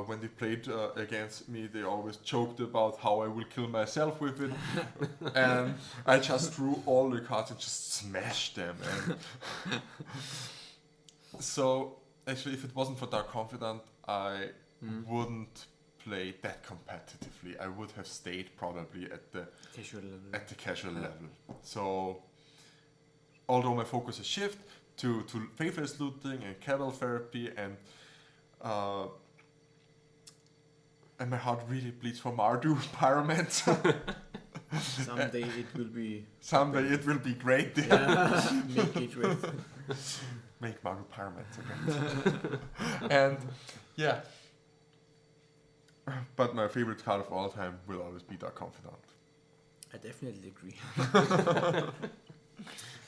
[SPEAKER 1] when they played against me, they always joked about how I will kill myself with it. And I just drew all the cards and just smashed them. And so actually, if it wasn't for Dark Confidant, I wouldn't play that competitively. I would have stayed probably at the casual level. So although my focus has shifted to Faithless Looting and Camel Therapy, and my heart really bleeds for Mardu Pyromancer.
[SPEAKER 2] Someday it will be.
[SPEAKER 1] Someday it will be great.
[SPEAKER 2] Yeah. Make it great.
[SPEAKER 1] Make Mardu Pyromancer great. And yeah. But my favorite card of all time will always be Dark Confidant.
[SPEAKER 2] I definitely agree.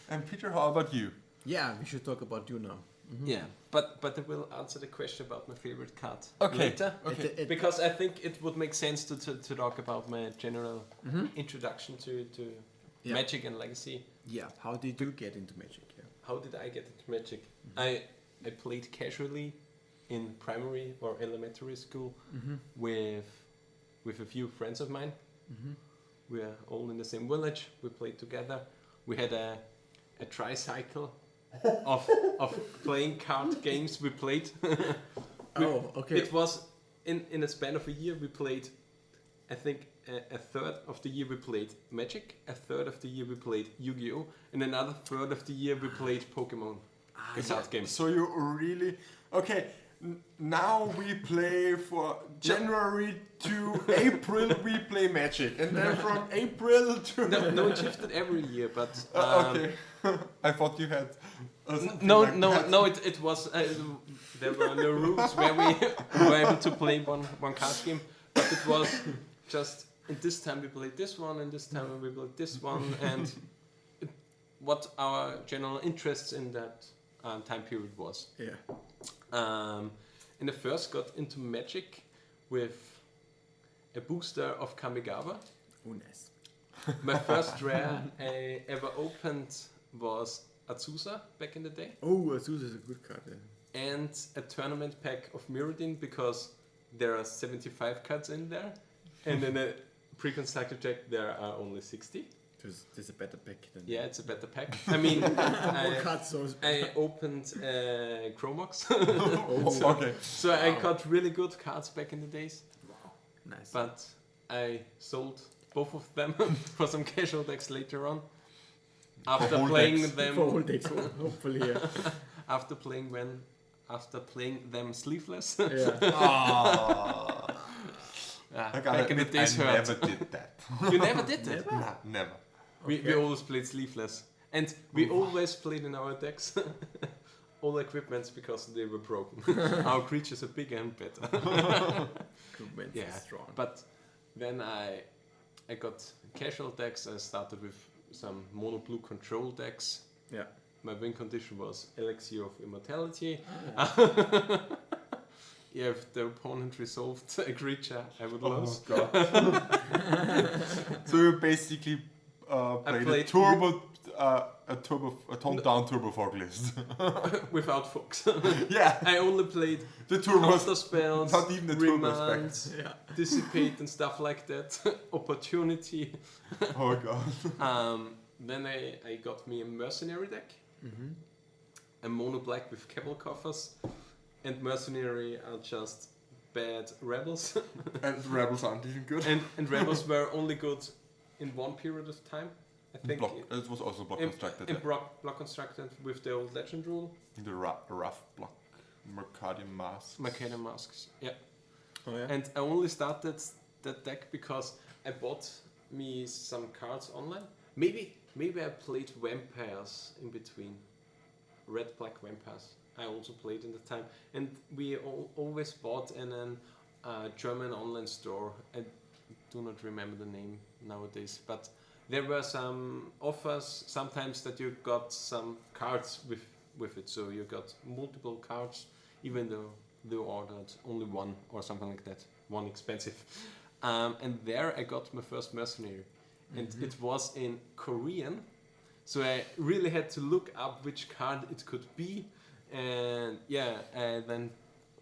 [SPEAKER 1] And Peter, how about you?
[SPEAKER 2] Yeah, we should talk about you now.
[SPEAKER 3] Yeah, but I will answer the question about my favorite card
[SPEAKER 1] later.
[SPEAKER 3] Okay. Because I think it would make sense to talk about my general introduction to Magic and Legacy.
[SPEAKER 2] Yeah, how did you get into Magic? Yeah.
[SPEAKER 3] How did I get into Magic? I played casually in primary or elementary school with a few friends of mine. We're all in the same village. We played together. we had a tricycle of playing card games we played.
[SPEAKER 2] Okay.
[SPEAKER 3] It was in a span of a year we played, I think a third of the year we played Magic, a third of the year we played Yu-Gi-Oh, and another third of the year we played Pokemon. Card games.
[SPEAKER 1] So you really okay? Now we play for January to April. We play Magic, and then from April to
[SPEAKER 3] No, it shifted every year, but
[SPEAKER 1] okay. I thought you had.
[SPEAKER 3] No, it was there were no rules where we were able to play one card game, but it was just in this time we played this one, and this time we played this one, and what our general interests in that time period was.
[SPEAKER 2] Yeah.
[SPEAKER 3] And I first got into Magic with a booster of Kamigawa.
[SPEAKER 2] Oh, nice.
[SPEAKER 3] My first rare I ever opened was Azusa back in the day.
[SPEAKER 2] Oh, Azusa is a good card. Yeah.
[SPEAKER 3] And a tournament pack of Mirrodin because there are 75 cards in there. And in a pre-constructed deck there are only 60.
[SPEAKER 2] There's a better pack than.
[SPEAKER 3] Yeah, it's a better pack. I mean, I opened Chromox.
[SPEAKER 2] Oh,
[SPEAKER 1] okay.
[SPEAKER 3] So I got really good cards back in the days.
[SPEAKER 2] Wow. Nice.
[SPEAKER 3] But I sold both of them for some casual decks later on. After playing them.
[SPEAKER 2] For whole decks, hopefully, yeah.
[SPEAKER 3] After playing them sleeveless.
[SPEAKER 2] Yeah.
[SPEAKER 3] Back in the days
[SPEAKER 1] I
[SPEAKER 3] hurt.
[SPEAKER 1] never did that.
[SPEAKER 3] You never did that?
[SPEAKER 1] Never.
[SPEAKER 3] We always played sleeveless. And we always played in our decks all equipments because they were broken. Our creatures are bigger and better.
[SPEAKER 2] Yeah, strong.
[SPEAKER 3] But then I got casual decks. I started with some mono blue control decks.
[SPEAKER 2] Yeah.
[SPEAKER 3] My win condition was Elixir of Immortality. If the opponent resolved a creature, I would lose.
[SPEAKER 1] God. So you basically played a toned down Turbo Fog list.
[SPEAKER 3] Without Fox.
[SPEAKER 1] Yeah.
[SPEAKER 3] I only played
[SPEAKER 1] The Turbo
[SPEAKER 3] counter spells,
[SPEAKER 1] not even the Turbo
[SPEAKER 3] remand,
[SPEAKER 1] spec.
[SPEAKER 3] dissipate and stuff like that. Opportunity.
[SPEAKER 1] Oh god.
[SPEAKER 3] Then I got me a mercenary deck.
[SPEAKER 2] Mm-hmm.
[SPEAKER 3] A mono black with Cabal Coffers. And mercenary are just bad rebels.
[SPEAKER 1] And rebels aren't even good.
[SPEAKER 3] and rebels were only good in one period of time. I think
[SPEAKER 1] it was also block constructed.
[SPEAKER 3] In block constructed with the old legend rule.
[SPEAKER 1] The rough block. Mercadian masks.
[SPEAKER 3] Yeah.
[SPEAKER 2] Oh, yeah.
[SPEAKER 3] And I only started that deck because I bought me some cards online. Maybe I played vampires in between. Red black vampires. I also played in the time, and we always bought in a German online store. I do not remember the name nowadays, but there were some offers sometimes that you got some cards with it, so you got multiple cards, even though they ordered only one or something like that, one expensive. And there I got my first mercenary, and it was in Korean, so I really had to look up which card it could be. And yeah, I then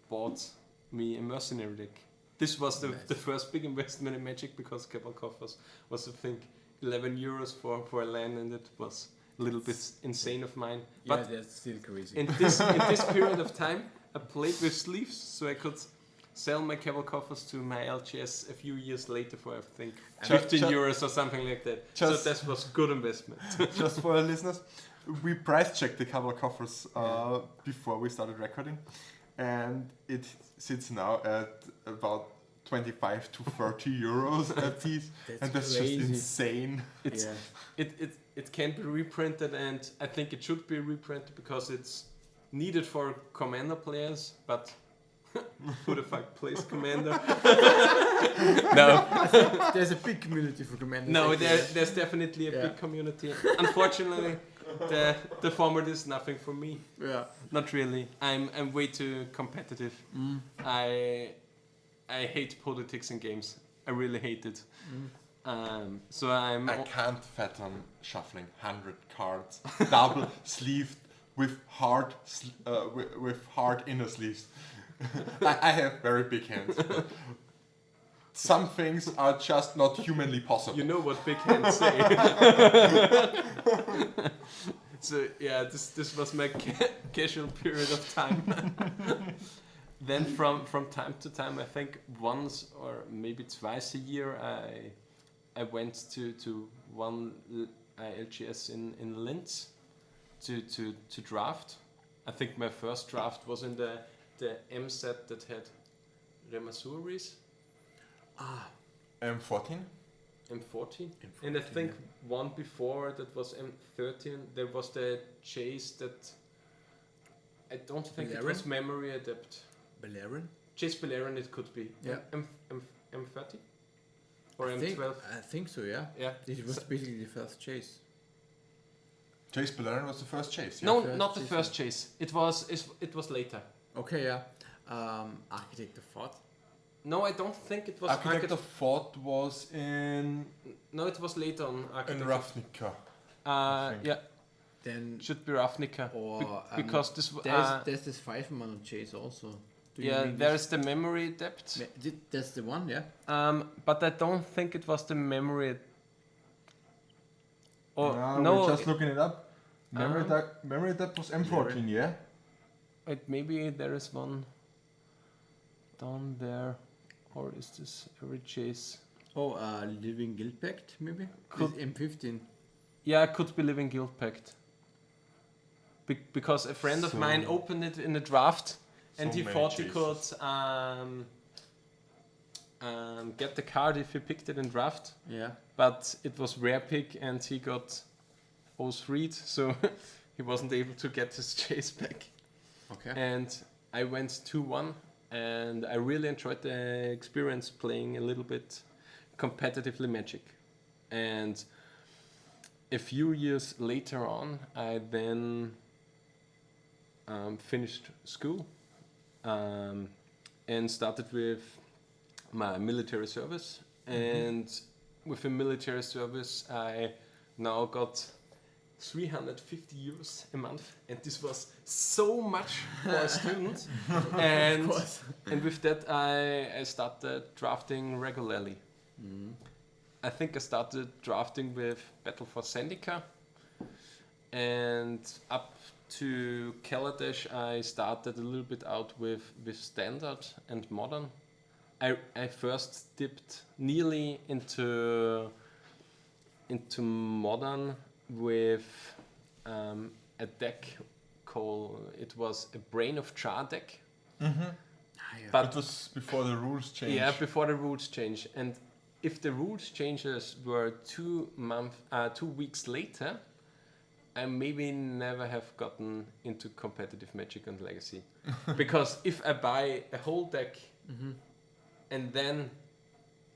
[SPEAKER 3] bought me a mercenary deck. This was the first big investment in Magic because Cabal Coffers was I think 11 euros for a land, and it was a little bit insane of mine.
[SPEAKER 2] Yeah,
[SPEAKER 3] but
[SPEAKER 2] that's still crazy.
[SPEAKER 3] in this period of time, I played with sleeves, so I could sell my Cabal Coffers to my LGS a few years later for I think 15 euros or something like that. So that was good investment.
[SPEAKER 1] Just for our listeners, we price checked the Cabal Coffers before we started recording, and it sits now at about 25 to 30 euros a piece, and that's
[SPEAKER 2] crazy.
[SPEAKER 1] just insane.
[SPEAKER 3] It can be reprinted, and I think it should be reprinted because it's needed for Commander players, but who the fuck plays Commander? No.
[SPEAKER 2] There's a big community for Commander.
[SPEAKER 3] No, there's definitely a big community. Unfortunately, the format is nothing for me.
[SPEAKER 2] Yeah.
[SPEAKER 3] Not really. I'm way too competitive. I hate politics in games. I really hate it. So
[SPEAKER 1] I can't fathom shuffling 100 cards, double sleeved with hard with hard inner sleeves. I have very big hands. some things are just not humanly possible.
[SPEAKER 3] You know what big hands say. So yeah, this was my casual period of time. Then from time to time, I think once or maybe twice a year, I went to one LGS in Linz to draft. I think my first draft was in the M set that had Remasuris.
[SPEAKER 1] M14?
[SPEAKER 3] M14. And I think one before that was M13. There was the chase that I don't think it was memory adept.
[SPEAKER 2] Balerion?
[SPEAKER 3] Chase Balerion it could be.
[SPEAKER 2] Yeah.
[SPEAKER 3] M30? Or
[SPEAKER 2] I
[SPEAKER 3] M12?
[SPEAKER 2] I think so, yeah.
[SPEAKER 3] Yeah.
[SPEAKER 2] It was basically the first chase.
[SPEAKER 1] Chase Balerion was the first chase. Yeah?
[SPEAKER 3] No,
[SPEAKER 2] First
[SPEAKER 3] not the
[SPEAKER 2] chase,
[SPEAKER 3] first chase. It was later.
[SPEAKER 2] Okay, yeah. Architect of Thought.
[SPEAKER 3] No, I don't think it was
[SPEAKER 1] Architect of Thought was in
[SPEAKER 3] No, it was later on Architect.
[SPEAKER 1] Ravnica.
[SPEAKER 3] Yeah,
[SPEAKER 2] Then
[SPEAKER 3] should be Ravnica.
[SPEAKER 2] or
[SPEAKER 3] Because this
[SPEAKER 2] there's this 5-man chase also. Do you
[SPEAKER 3] yeah,
[SPEAKER 2] mean
[SPEAKER 3] there's the memory depth.
[SPEAKER 2] that's the one, yeah.
[SPEAKER 3] But I don't think it was the memory. Or
[SPEAKER 1] We're just looking it up. Memory
[SPEAKER 3] Um,
[SPEAKER 1] depth was M14, yeah?
[SPEAKER 3] maybe there is one down there, or is this every chase?
[SPEAKER 2] Oh, Living Guild Pact, maybe?
[SPEAKER 3] Could-
[SPEAKER 2] It's M15.
[SPEAKER 3] Yeah, it could be Living Guild Pact. Because a friend of
[SPEAKER 1] So-
[SPEAKER 3] mine opened it in a draft, and
[SPEAKER 1] So
[SPEAKER 3] he
[SPEAKER 1] many
[SPEAKER 3] thought he
[SPEAKER 1] chases.
[SPEAKER 3] could get the card if he picked it in draft.
[SPEAKER 2] Yeah.
[SPEAKER 3] But it was rare pick, and he got 03'd, so he wasn't able to get his chase back.
[SPEAKER 2] Okay.
[SPEAKER 3] And I went 2-1, and I really enjoyed the experience playing a little bit competitively Magic. And a few years later on, I then finished school and started with my military service. And with the military service, I now got 350 euros a month, and this was so much for a student. And and with that, I started drafting regularly. I think I started drafting with Battle for Zendika, and up to Kaladesh, I started a little bit out with Standard and Modern. I first dipped nearly into Modern with a deck called, it was a Brain of Char deck. But
[SPEAKER 1] It was before the rules changed.
[SPEAKER 3] yeah, before the rules change. And if the rules changes were 2 weeks later, I maybe never have gotten into competitive Magic and Legacy. Because if I buy a whole deck and then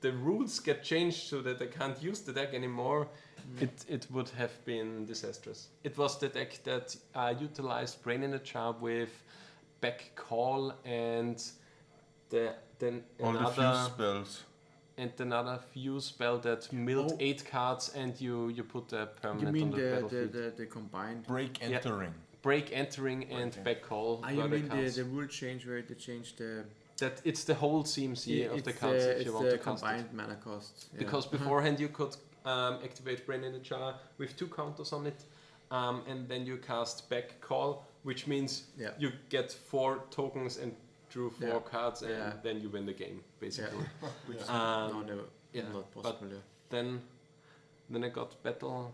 [SPEAKER 3] the rules get changed so that I can't use the deck anymore, it would have been disastrous. It was the deck that utilized Brain in a Jar with back call and then
[SPEAKER 1] All the
[SPEAKER 3] another
[SPEAKER 1] fuse spells.
[SPEAKER 3] and another fuse spell that milled 8 cards and you put a
[SPEAKER 2] You
[SPEAKER 3] permanent
[SPEAKER 2] mean
[SPEAKER 3] on the battlefield.
[SPEAKER 2] the combined?
[SPEAKER 1] Break
[SPEAKER 3] Yeah.
[SPEAKER 1] entering.
[SPEAKER 3] Break entering and
[SPEAKER 1] Break
[SPEAKER 3] back call.
[SPEAKER 2] You
[SPEAKER 3] were
[SPEAKER 2] mean
[SPEAKER 3] cards.
[SPEAKER 2] the rule change where they changed the...
[SPEAKER 3] That it's the whole CMC of
[SPEAKER 2] it's
[SPEAKER 3] the cards if you want to
[SPEAKER 2] the
[SPEAKER 3] cast it.
[SPEAKER 2] combined mana cost. Yeah.
[SPEAKER 3] Because beforehand you could activate Brain in a Jar with 2 counters on it, and then you cast back call, which means
[SPEAKER 2] Yeah.
[SPEAKER 3] you get 4 tokens and drew 4
[SPEAKER 2] Yeah.
[SPEAKER 3] cards, and
[SPEAKER 2] Yeah.
[SPEAKER 3] then you win the game basically.
[SPEAKER 2] Which
[SPEAKER 3] Um,
[SPEAKER 2] no,
[SPEAKER 3] yeah,
[SPEAKER 2] not possible. Yeah.
[SPEAKER 3] Then I got battle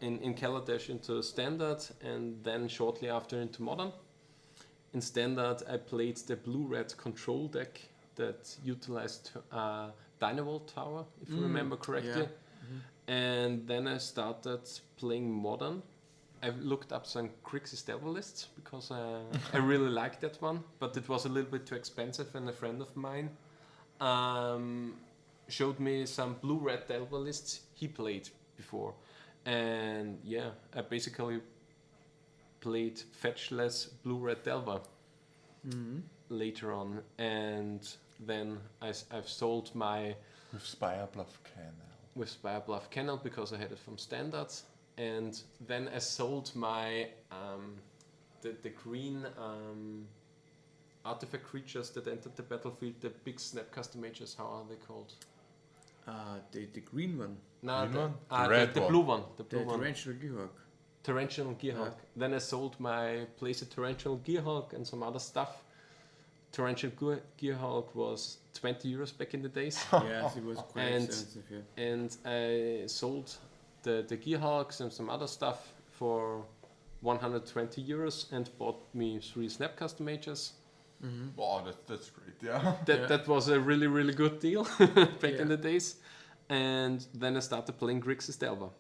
[SPEAKER 3] in Kaladesh into Standard, and then shortly after into Modern. In Standard, I played the blue-red control deck that utilized Dynavolt Tower, if you remember correctly.
[SPEAKER 2] Yeah.
[SPEAKER 3] And then I started playing Modern. I looked up some Grixis Devil lists because I really liked that one, but it was a little bit too expensive, and a friend of mine showed me some blue-red Delver lists he played before. And yeah, I basically played fetchless blue-red Delver later on. And then I've sold my...
[SPEAKER 1] With Spire Bluff Canal.
[SPEAKER 3] With Spire Bluff Canal because I had it from Standards. And then I sold my... the green artifact creatures that entered the battlefield, the big snap custom mages, how are they called?
[SPEAKER 2] The green one.
[SPEAKER 3] No,
[SPEAKER 1] Green one?
[SPEAKER 3] the,
[SPEAKER 1] The red
[SPEAKER 3] the
[SPEAKER 1] one.
[SPEAKER 3] blue one. The
[SPEAKER 2] The
[SPEAKER 3] blue one.
[SPEAKER 2] torrential Gearhawk.
[SPEAKER 3] Torrential Gearhawk. Then I sold my place at Torrential Gearhawk and some other stuff. Torrential Gearhawk was 20 euros back in the days.
[SPEAKER 2] Yes, it was quite
[SPEAKER 3] And-
[SPEAKER 2] expensive. Yeah.
[SPEAKER 3] And I sold the Gearhawks and some other stuff for 120 euros and bought me 3 snap custom mages.
[SPEAKER 1] Wow, that's great. Yeah.
[SPEAKER 3] That was a really, really good deal back in the days. And then I started playing Grixis Delver.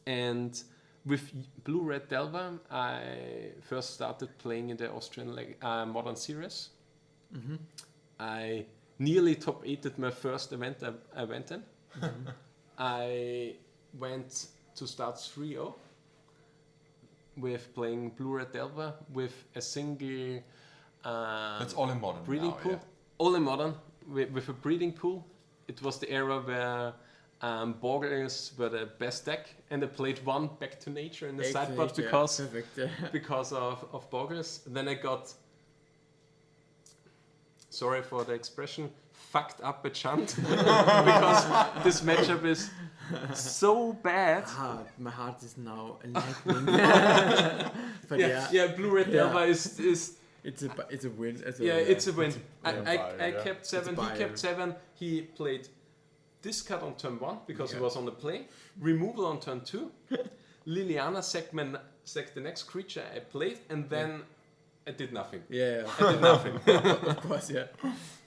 [SPEAKER 3] And with Blue Red Delver, I first started playing in the Austrian Modern Series. I nearly top 8'd my first event I went in. I went to start 3-0 with playing Blue Red Delver with a single
[SPEAKER 1] That's all in modern
[SPEAKER 3] breeding
[SPEAKER 1] now,
[SPEAKER 3] pool. All in modern with a breeding pool. It was the era where Borgers were the best deck, and I played 1 Back to Nature in the sideboard because of Borgers. Then I got, sorry for the expression, fucked up a chant because this matchup is so bad.
[SPEAKER 2] My heart is now lightning. But
[SPEAKER 3] Blue Red Delver is
[SPEAKER 2] it's a win.
[SPEAKER 3] it's a win.
[SPEAKER 1] Vampire,
[SPEAKER 3] I kept 7, he kept 7. He played discard on turn 1 because he was on the play, removal on turn 2. Liliana sacked the next creature I played, and then I did nothing.
[SPEAKER 2] Yeah,
[SPEAKER 3] I did nothing.
[SPEAKER 2] of course, yeah.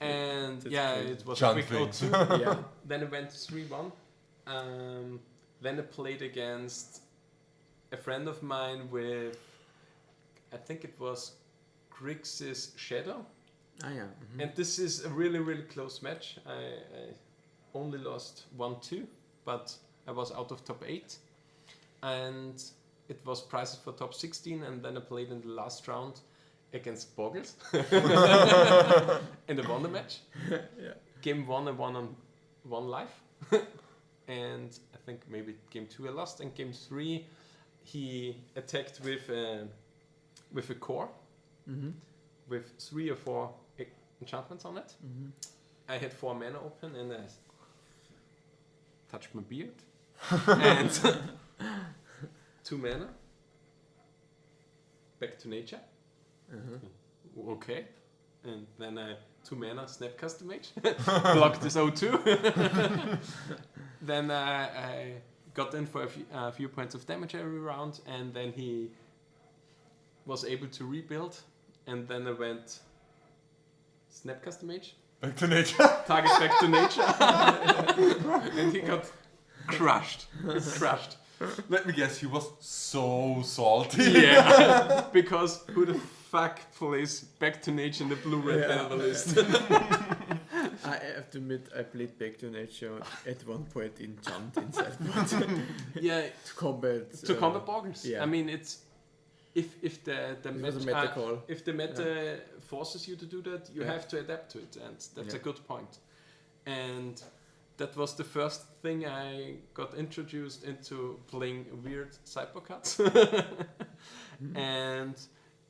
[SPEAKER 3] And
[SPEAKER 2] crazy.
[SPEAKER 3] it was
[SPEAKER 1] Chant
[SPEAKER 3] a quick
[SPEAKER 1] things.
[SPEAKER 3] 0-2.
[SPEAKER 2] Yeah.
[SPEAKER 3] Then I went 3-1. Then I played against a friend of mine with, I think it was Grixis Shadow. And this is a really, really close match. I only lost 1-2, but I was out of top 8. And it was prizes for top 16, and then I played in the last round against Borgels. And I won the match. Game 1 I won on 1 life. And I think maybe game 2 I lost, and game 3 he attacked with a core with 3 or 4 enchantments on it. I had 4 mana open, and I touched my beard and 2 mana. Back to Nature. Okay. And then 2 mana snap custom mage. Blocked this 0-2. Then I got in for a few points of damage every round, and then he was able to rebuild. And then I went snap custom mage.
[SPEAKER 1] Back to Nature.
[SPEAKER 3] Target back to Nature. And he got crushed. Crushed.
[SPEAKER 1] Let me guess, he was so salty.
[SPEAKER 3] Yeah. Because who the fuck plays back to Nature in the Blue Red Delver list?
[SPEAKER 2] I have to admit, I played Back to Nature at one point in Chant inside
[SPEAKER 3] Yeah.
[SPEAKER 2] to combat
[SPEAKER 3] Borgers.
[SPEAKER 2] yeah.
[SPEAKER 3] I mean, it's if the
[SPEAKER 2] was a meta call.
[SPEAKER 3] if the meta forces you to do that, you have to adapt to it, and that's a good point. And that was the first thing I got introduced into playing weird sideboard cards. And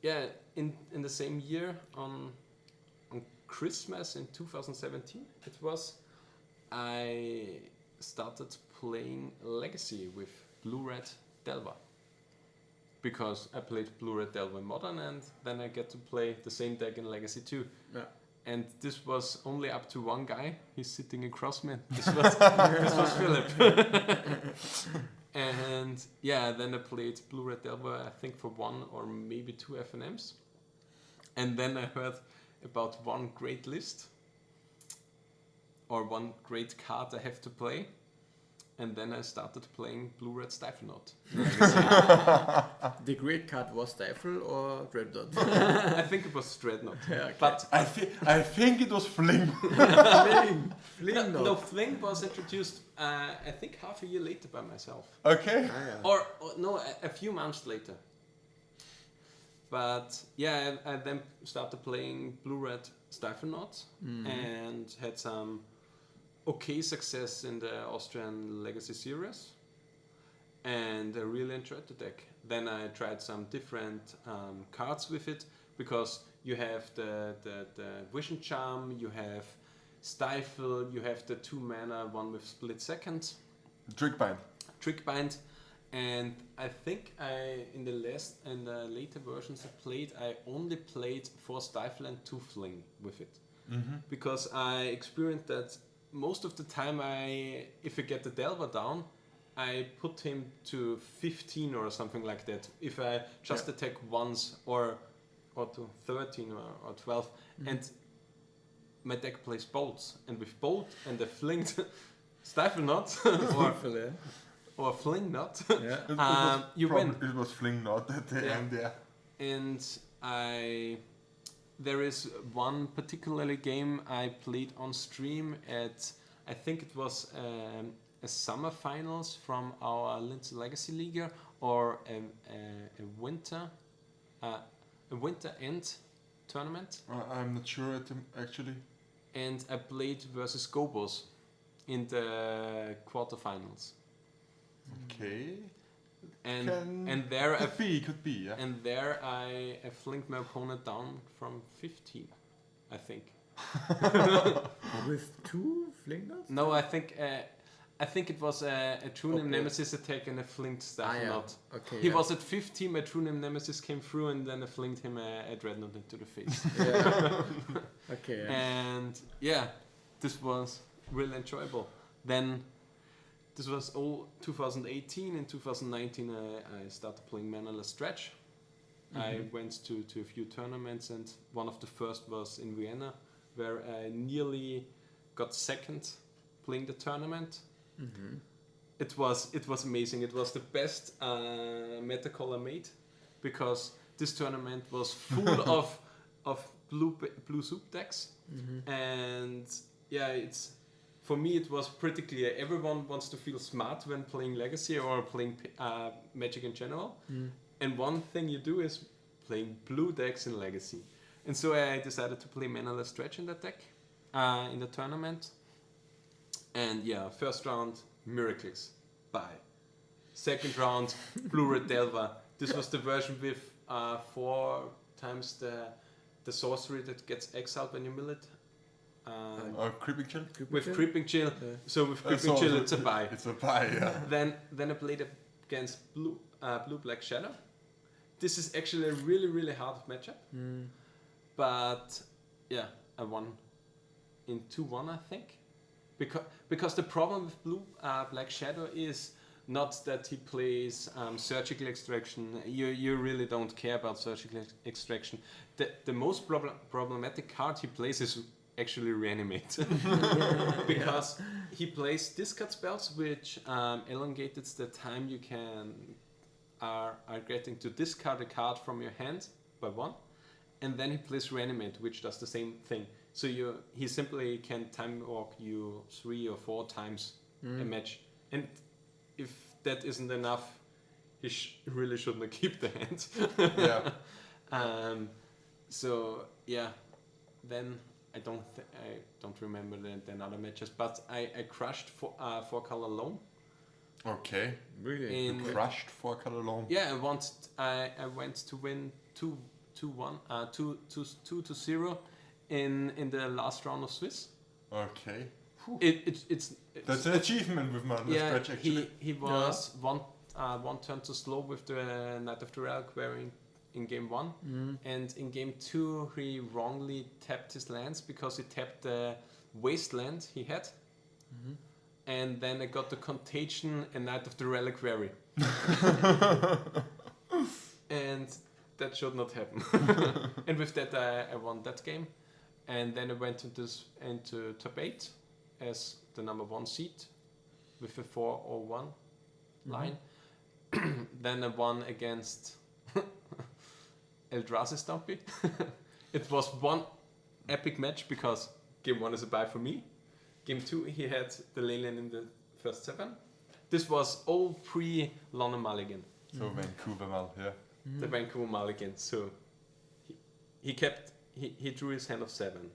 [SPEAKER 3] yeah, in the same year on Christmas in 2017 it was, I started playing Legacy with Blue Red Delver. Because I played Blue Red Delver in Modern, and then I get to play the same deck in Legacy too. Yeah. And this was only up to one guy. He's sitting across me. This was Philipp. And yeah, then I played Blue Red Delver, I think for 1 or maybe 2 FNMs. And then I heard about one great list or one great card I have to play. And then I started playing Blue Red Stifle Knot.
[SPEAKER 2] The great card was Stifle or Dreadnought?
[SPEAKER 3] I think it was Dreadnought.
[SPEAKER 2] Okay.
[SPEAKER 3] But
[SPEAKER 1] I think it was Fling.
[SPEAKER 2] Fling
[SPEAKER 3] no, Fling was introduced I think half a year later by myself.
[SPEAKER 1] Okay.
[SPEAKER 3] Or no, a few months later. But yeah, I then started playing Blue Red Stifle Knot and had some okay success in the Austrian Legacy series, and I really enjoyed the deck. Then I tried some different cards with it, because you have the vision charm, you have stifle, you have the 2 mana one with split second,
[SPEAKER 1] Trick bind.
[SPEAKER 3] and I think in the later versions I only played 4 stifle and 2 fling with it, because I experienced that most of the time if I get the Delver down, I put him to 15 or something like that. If I just attack once or to 13 or 12, and my deck plays bolts, and with bolt and the flinged stifle knot or fling knot, you win.
[SPEAKER 1] It was fling knot at the end,
[SPEAKER 3] And there is one particularly game I played on stream at, I think it was a summer finals from our Lindsay Legacy League, or a winter end tournament.
[SPEAKER 1] I'm not sure actually.
[SPEAKER 3] And I played versus Gobos in the quarterfinals.
[SPEAKER 1] Okay.
[SPEAKER 3] And there
[SPEAKER 1] could be, yeah.
[SPEAKER 3] And there I flinked my opponent down from 15, I think.
[SPEAKER 2] With 2 fling knots?
[SPEAKER 3] No, I think it was a True Name Nemesis attack and a flinked Staffel knot.
[SPEAKER 2] Okay,
[SPEAKER 3] he was at 15, my True Name Nemesis came through, and then I flinked him a Dreadnought into the face.
[SPEAKER 2] Okay.
[SPEAKER 3] And this was really enjoyable. Then this was all 2018. In 2019 I started playing Mannerless Stretch. I went to a few tournaments, and one of the first was in Vienna, where I nearly got second playing the tournament. It was amazing. It was the best meta call I made, because this tournament was full of blue soup decks, and it's, for me it was pretty clear. Everyone wants to feel smart when playing Legacy or playing Magic in general, and one thing you do is playing blue decks in Legacy. And so I decided to play Mannerless Stretch in that deck in the tournament. And first round, Miracles, bye. Second round, Blue Red Delver. This was the version with 4 times the sorcery that gets exiled when you mill it.
[SPEAKER 1] Creeping Chill?
[SPEAKER 3] With Creeping Chill. So with Creeping Chill, it's a bye.
[SPEAKER 1] It's a bye, yeah.
[SPEAKER 3] Then I played against Blue Black Shadow. This is actually a really, really hard matchup. But I won in 2-1, I think. Because the problem with Black Shadow is not that he plays Surgical Extraction. You really don't care about Surgical Extraction. The most problematic card he plays is actually Reanimate. Because he plays discard spells, which elongates the time you are getting to discard a card from your hand by 1. And then he plays Reanimate, which does the same thing. So he simply can time walk you 3 or 4 times a match. And if that isn't enough, he really shouldn't keep the hand. Then I don't remember the other matches, but I crushed 4-color Loam.
[SPEAKER 1] Okay.
[SPEAKER 2] Really?
[SPEAKER 1] Crushed 4-color Loam.
[SPEAKER 3] Yeah, I went to win 2-0 in the last round of Swiss.
[SPEAKER 1] Okay.
[SPEAKER 3] It's
[SPEAKER 1] that's an achievement with Mannerless Stretch, actually.
[SPEAKER 3] He was one turn too slow with the Knight of the Reliquary in game 1, and in game 2 he wrongly tapped his lands because he tapped the Wasteland he had, and then I got the Contagion and Knight of the Reliquary. And that should not happen. And with that I won that game, and then I went into top 8 as the number 1 seed with a 4-0-1 line. Then I won against Eldrazi Stumpy. It was one epic match because game 1 is a bye for me. Game 2 he had the Leyland in the first 7. This was all pre-London Mulligan.
[SPEAKER 1] So Vancouver Mal, yeah.
[SPEAKER 3] The Vancouver Mulligan. So he drew his hand of 7.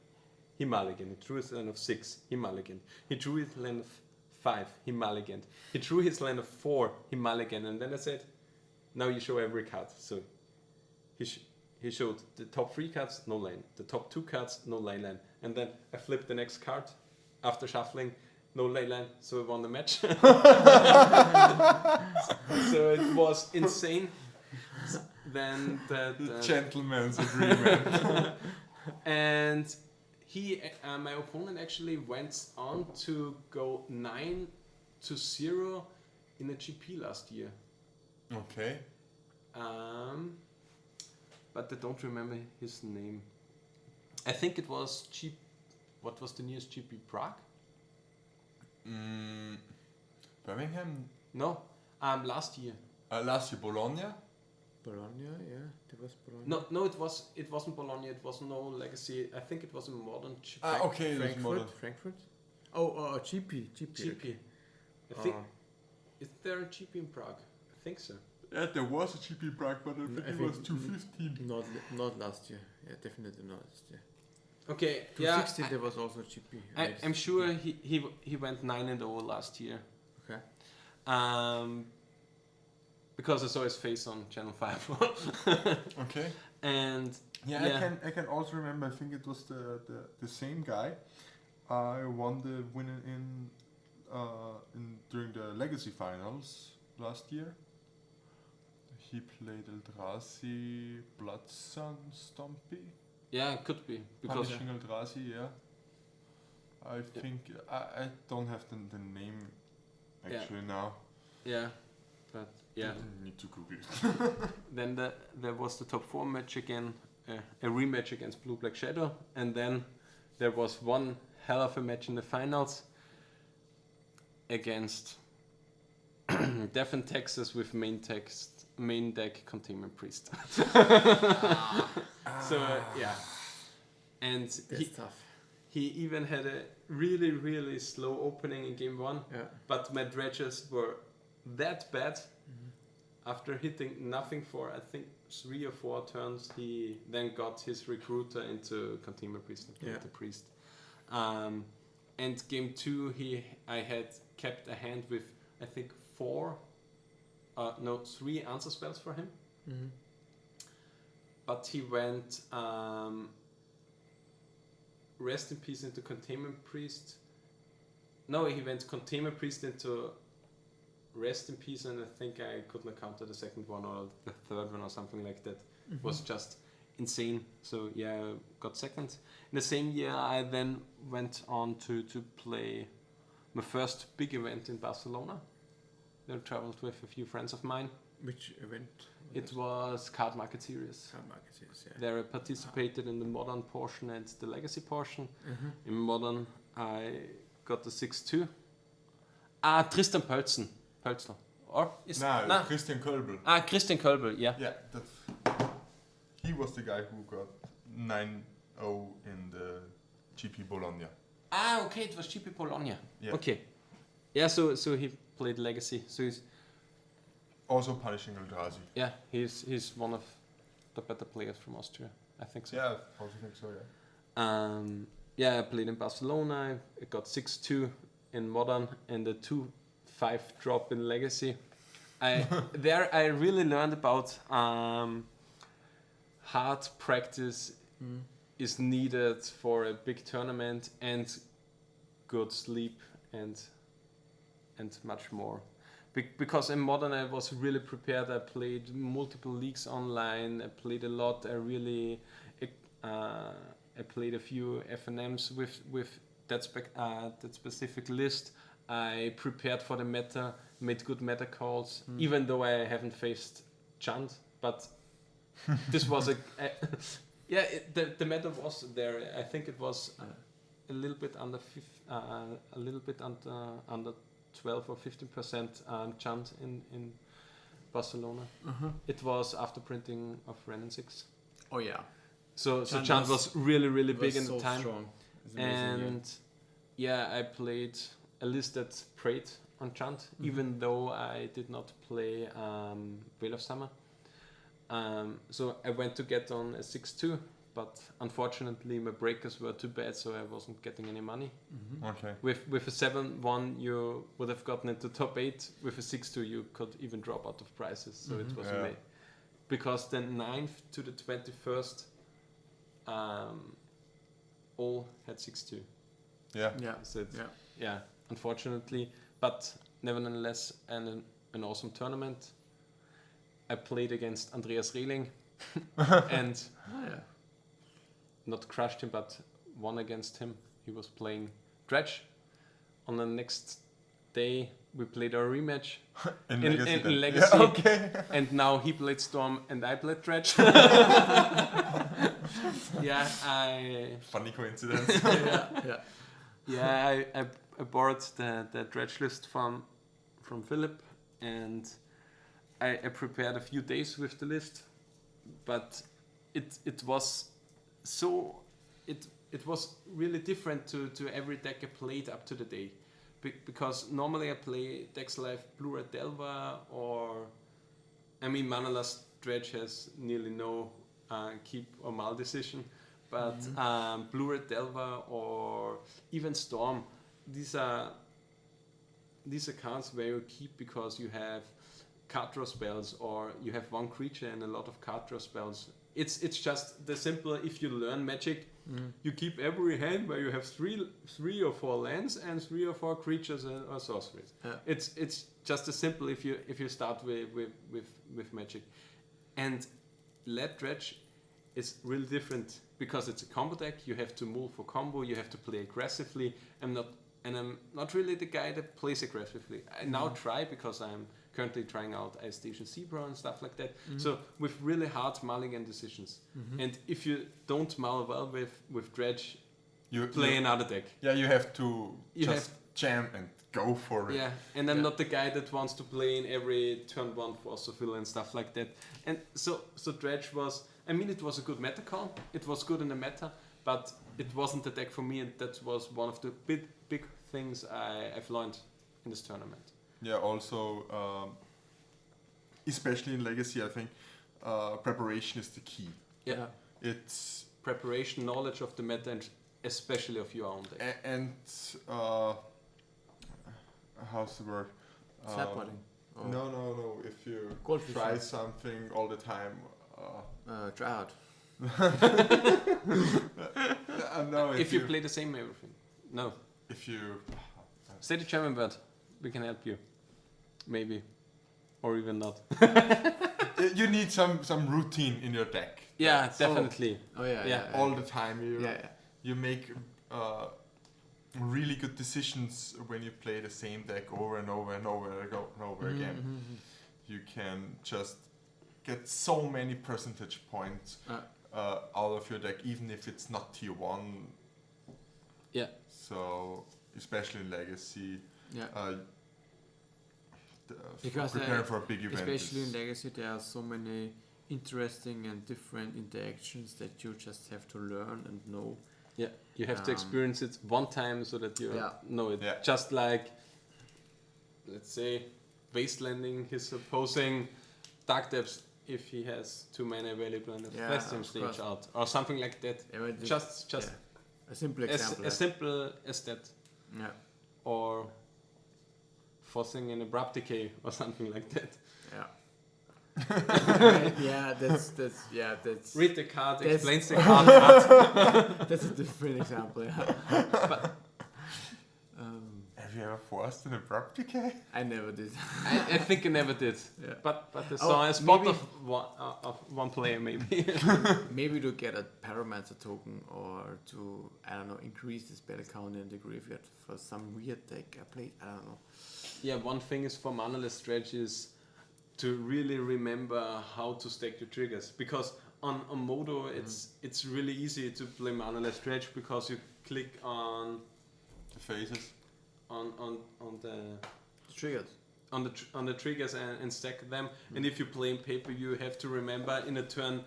[SPEAKER 3] He mulliganed. He drew his land of 6. He mulliganed. He drew his land of 5. He mulliganed. He drew his land of 4. He mulliganed. And then I said, now you show every card. So he showed the top 3 cards, no lane. The top 2 cards, no lane. And then I flipped the next card after shuffling, no lane. So I won the match. So it was insane. Then that
[SPEAKER 1] Gentleman's agreement.
[SPEAKER 3] and he, my opponent actually went on to go 9-0 in a GP last year.
[SPEAKER 1] Okay.
[SPEAKER 3] But I don't remember his name. I think it was what was the nearest GP? Prague?
[SPEAKER 1] Birmingham?
[SPEAKER 3] No, last year.
[SPEAKER 1] Last year, Bologna?
[SPEAKER 2] Bologna, yeah, there was Bologna.
[SPEAKER 3] No, it wasn't Bologna. It was no Legacy. I think it was a modern GP.
[SPEAKER 1] Okay, it was modern.
[SPEAKER 2] Frankfurt. Oh, GP.
[SPEAKER 3] GP. I think. Is there a GP in Prague? I think so.
[SPEAKER 1] Yeah, there was a GP Prague, but I think it was 215.
[SPEAKER 2] Not last year. Yeah, definitely not last year.
[SPEAKER 3] Okay,
[SPEAKER 2] 2016 there was also GP.
[SPEAKER 3] I'm sure he went 9-0 last year.
[SPEAKER 2] Okay.
[SPEAKER 3] Because I saw his face on Channel 5.
[SPEAKER 1] Okay.
[SPEAKER 3] And
[SPEAKER 1] I can also remember. I think it was the same guy. Won the winner in during the Legacy finals last year. He played Eldrazi, Bloodsun, Stompy.
[SPEAKER 3] Yeah, it could be because
[SPEAKER 1] Punishing Eldrazi, yeah. I think I don't have the name actually now.
[SPEAKER 3] Yeah, but yeah.
[SPEAKER 1] I need to Google it.
[SPEAKER 3] Then there was the top 4 match again, a rematch against Blue Black Shadow, and then there was one hell of a match in the finals against Devon, Texas with main deck Containment Priest. So yeah, and
[SPEAKER 2] That's tough.
[SPEAKER 3] he even had a really, really slow opening in game 1, but my dredges were that bad. After hitting nothing for I think 3 or 4 turns, he then got his recruiter into Containment Priest and played the priest. And game 2 I had kept a hand with I think 3 answer spells for him. But he went Rest in Peace into Containment Priest. No, he went Containment Priest into Rest in Peace, and I think I couldn't counter the second one or the third one or something like that. It was just insane. So yeah, I got second. In the same year, I then went on to play my first big event in Barcelona. I traveled with a few friends of mine.
[SPEAKER 2] Which event?
[SPEAKER 3] It was Card Market Series.
[SPEAKER 2] Card Market Series, yeah.
[SPEAKER 3] There I participated in the Modern portion and the Legacy portion. In Modern, I got the 6-2. Tristan Pölzler. Or is
[SPEAKER 1] Christian Kölbel.
[SPEAKER 3] Christian Kölbel, yeah.
[SPEAKER 1] Yeah, he was the guy who got 9-0 in the GP Bologna.
[SPEAKER 3] Okay, it was GP Bologna.
[SPEAKER 1] Yeah.
[SPEAKER 3] Okay. Yeah, so he played Legacy. So he's
[SPEAKER 1] also Punishing Eldrazi.
[SPEAKER 3] Yeah, he's one of the better players from Austria. I think so.
[SPEAKER 1] Yeah, I also think so, yeah.
[SPEAKER 3] Yeah, I played in Barcelona. I got 6-2 in Modern and a 2-5 drop in Legacy. I really learned about hard practice is needed for a big tournament and good sleep and much more. Because in Modern I was really prepared. I played multiple leagues online. I played a lot. I played a few FNMs with that specific list. I prepared for the meta, made good meta calls, even though I haven't faced Chant. But this was the meta was there. I think it was a little bit under 12 or 15% Chant in Barcelona. It was after printing of Ren and 6.
[SPEAKER 2] Oh yeah.
[SPEAKER 3] So Chant was really big in the time.
[SPEAKER 2] Strong.
[SPEAKER 3] And yeah, I played a list that prayed on Chant, even though I did not play Veil of Summer. So I went to get on a 6-2, but unfortunately my breakers were too bad, so I wasn't getting any money.
[SPEAKER 1] Okay.
[SPEAKER 3] With a 7-1 you would have gotten into top 8. With a 6-2 you could even drop out of prizes. So it was because the 9th to the 21st all had 6-2.
[SPEAKER 1] Yeah.
[SPEAKER 2] Yeah.
[SPEAKER 3] So unfortunately, but nevertheless an awesome tournament. I played against Andreas Rehling and not crushed him, but won against him. He was playing Dredge. On the next day, we played our rematch in Legacy.
[SPEAKER 1] Yeah, okay.
[SPEAKER 3] And now he played Storm and I played Dredge.
[SPEAKER 1] Funny coincidence.
[SPEAKER 3] I borrowed the Dredge list from Philipp, and I prepared a few days with the list, but it was really different to every deck I played up to the day, because normally I play decks like Blue Red Delver, or Manala's Dredge has nearly no keep or mal decision, but Blue Red Delver or even Storm, these are cards where you keep because you have card draw spells, or you have one creature and a lot of card draw spells. It's just the simple. If you learn Magic, you keep every hand where you have three or four lands and 3 or 4 creatures or sorceries. Yeah. It's just as simple if you start with Magic. And Lead Dredge is really different because it's a combo deck. You have to move for combo. You have to play aggressively. I'm not really the guy that plays aggressively. I now try because I'm currently trying out Ice Station Zebra and stuff like that. So with really hard mulligan decisions. And if you don't mull well with Dredge, you play another deck.
[SPEAKER 1] Yeah, you have to jam and go for it.
[SPEAKER 3] Yeah, and I'm not the guy that wants to play in every turn 1 Philosophill and stuff like that. And so Dredge was, it was a good meta call. It was good in the meta, but it wasn't the deck for me, and that was one of the big things I've learned in this tournament.
[SPEAKER 1] Yeah, also, especially in Legacy, I think preparation is the key.
[SPEAKER 3] Yeah.
[SPEAKER 1] It's
[SPEAKER 3] preparation, knowledge of the meta, and especially of your own deck.
[SPEAKER 1] And how's the word?
[SPEAKER 2] Snapboarding.
[SPEAKER 1] No. If you try something all the time.
[SPEAKER 2] Try out.
[SPEAKER 1] No,
[SPEAKER 3] if you play the same everything. No.
[SPEAKER 1] If you
[SPEAKER 3] say the German word, we can help you. Maybe. Or even not.
[SPEAKER 1] You need some routine in your deck.
[SPEAKER 3] Yeah, definitely.
[SPEAKER 1] All the time. You make really good decisions when you play the same deck over and over and over again. You can just get so many percentage points out of your deck, even if it's not tier 1.
[SPEAKER 3] Yeah.
[SPEAKER 1] So, especially in Legacy.
[SPEAKER 2] Yeah.
[SPEAKER 1] Because preparing for a big event.
[SPEAKER 2] Especially in Legacy, there are so many interesting and different interactions that you just have to learn and know.
[SPEAKER 3] Yeah, you have to experience it one time so that you know it.
[SPEAKER 1] Yeah.
[SPEAKER 3] Just like, let's say, Wastelanding his opposing Dark Depths if he has 2 mana available and blast him stage out, or something like that. Yeah, just
[SPEAKER 2] a simple example.
[SPEAKER 3] As simple as that.
[SPEAKER 2] Yeah.
[SPEAKER 3] Or forcing an abrupt decay or something like that.
[SPEAKER 2] Yeah. That's
[SPEAKER 3] read the card, explains the card.
[SPEAKER 2] That's a different example. Yeah.
[SPEAKER 3] But,
[SPEAKER 1] have you ever forced an abrupt decay?
[SPEAKER 2] I never did.
[SPEAKER 3] I think I never did. Yeah. But I saw a spot of one player maybe.
[SPEAKER 2] Maybe to get a Pyromancer token, or to increase the spell count in the graveyard for some weird deck I played. I don't know.
[SPEAKER 3] Yeah, one thing is for manaless strategies to really remember how to stack your triggers, because on Modo it's really easy to play manaless strategy because you click on
[SPEAKER 1] the phases,
[SPEAKER 3] on the
[SPEAKER 2] triggers,
[SPEAKER 3] on the triggers and stack them. And if you play in paper, you have to remember in a turn,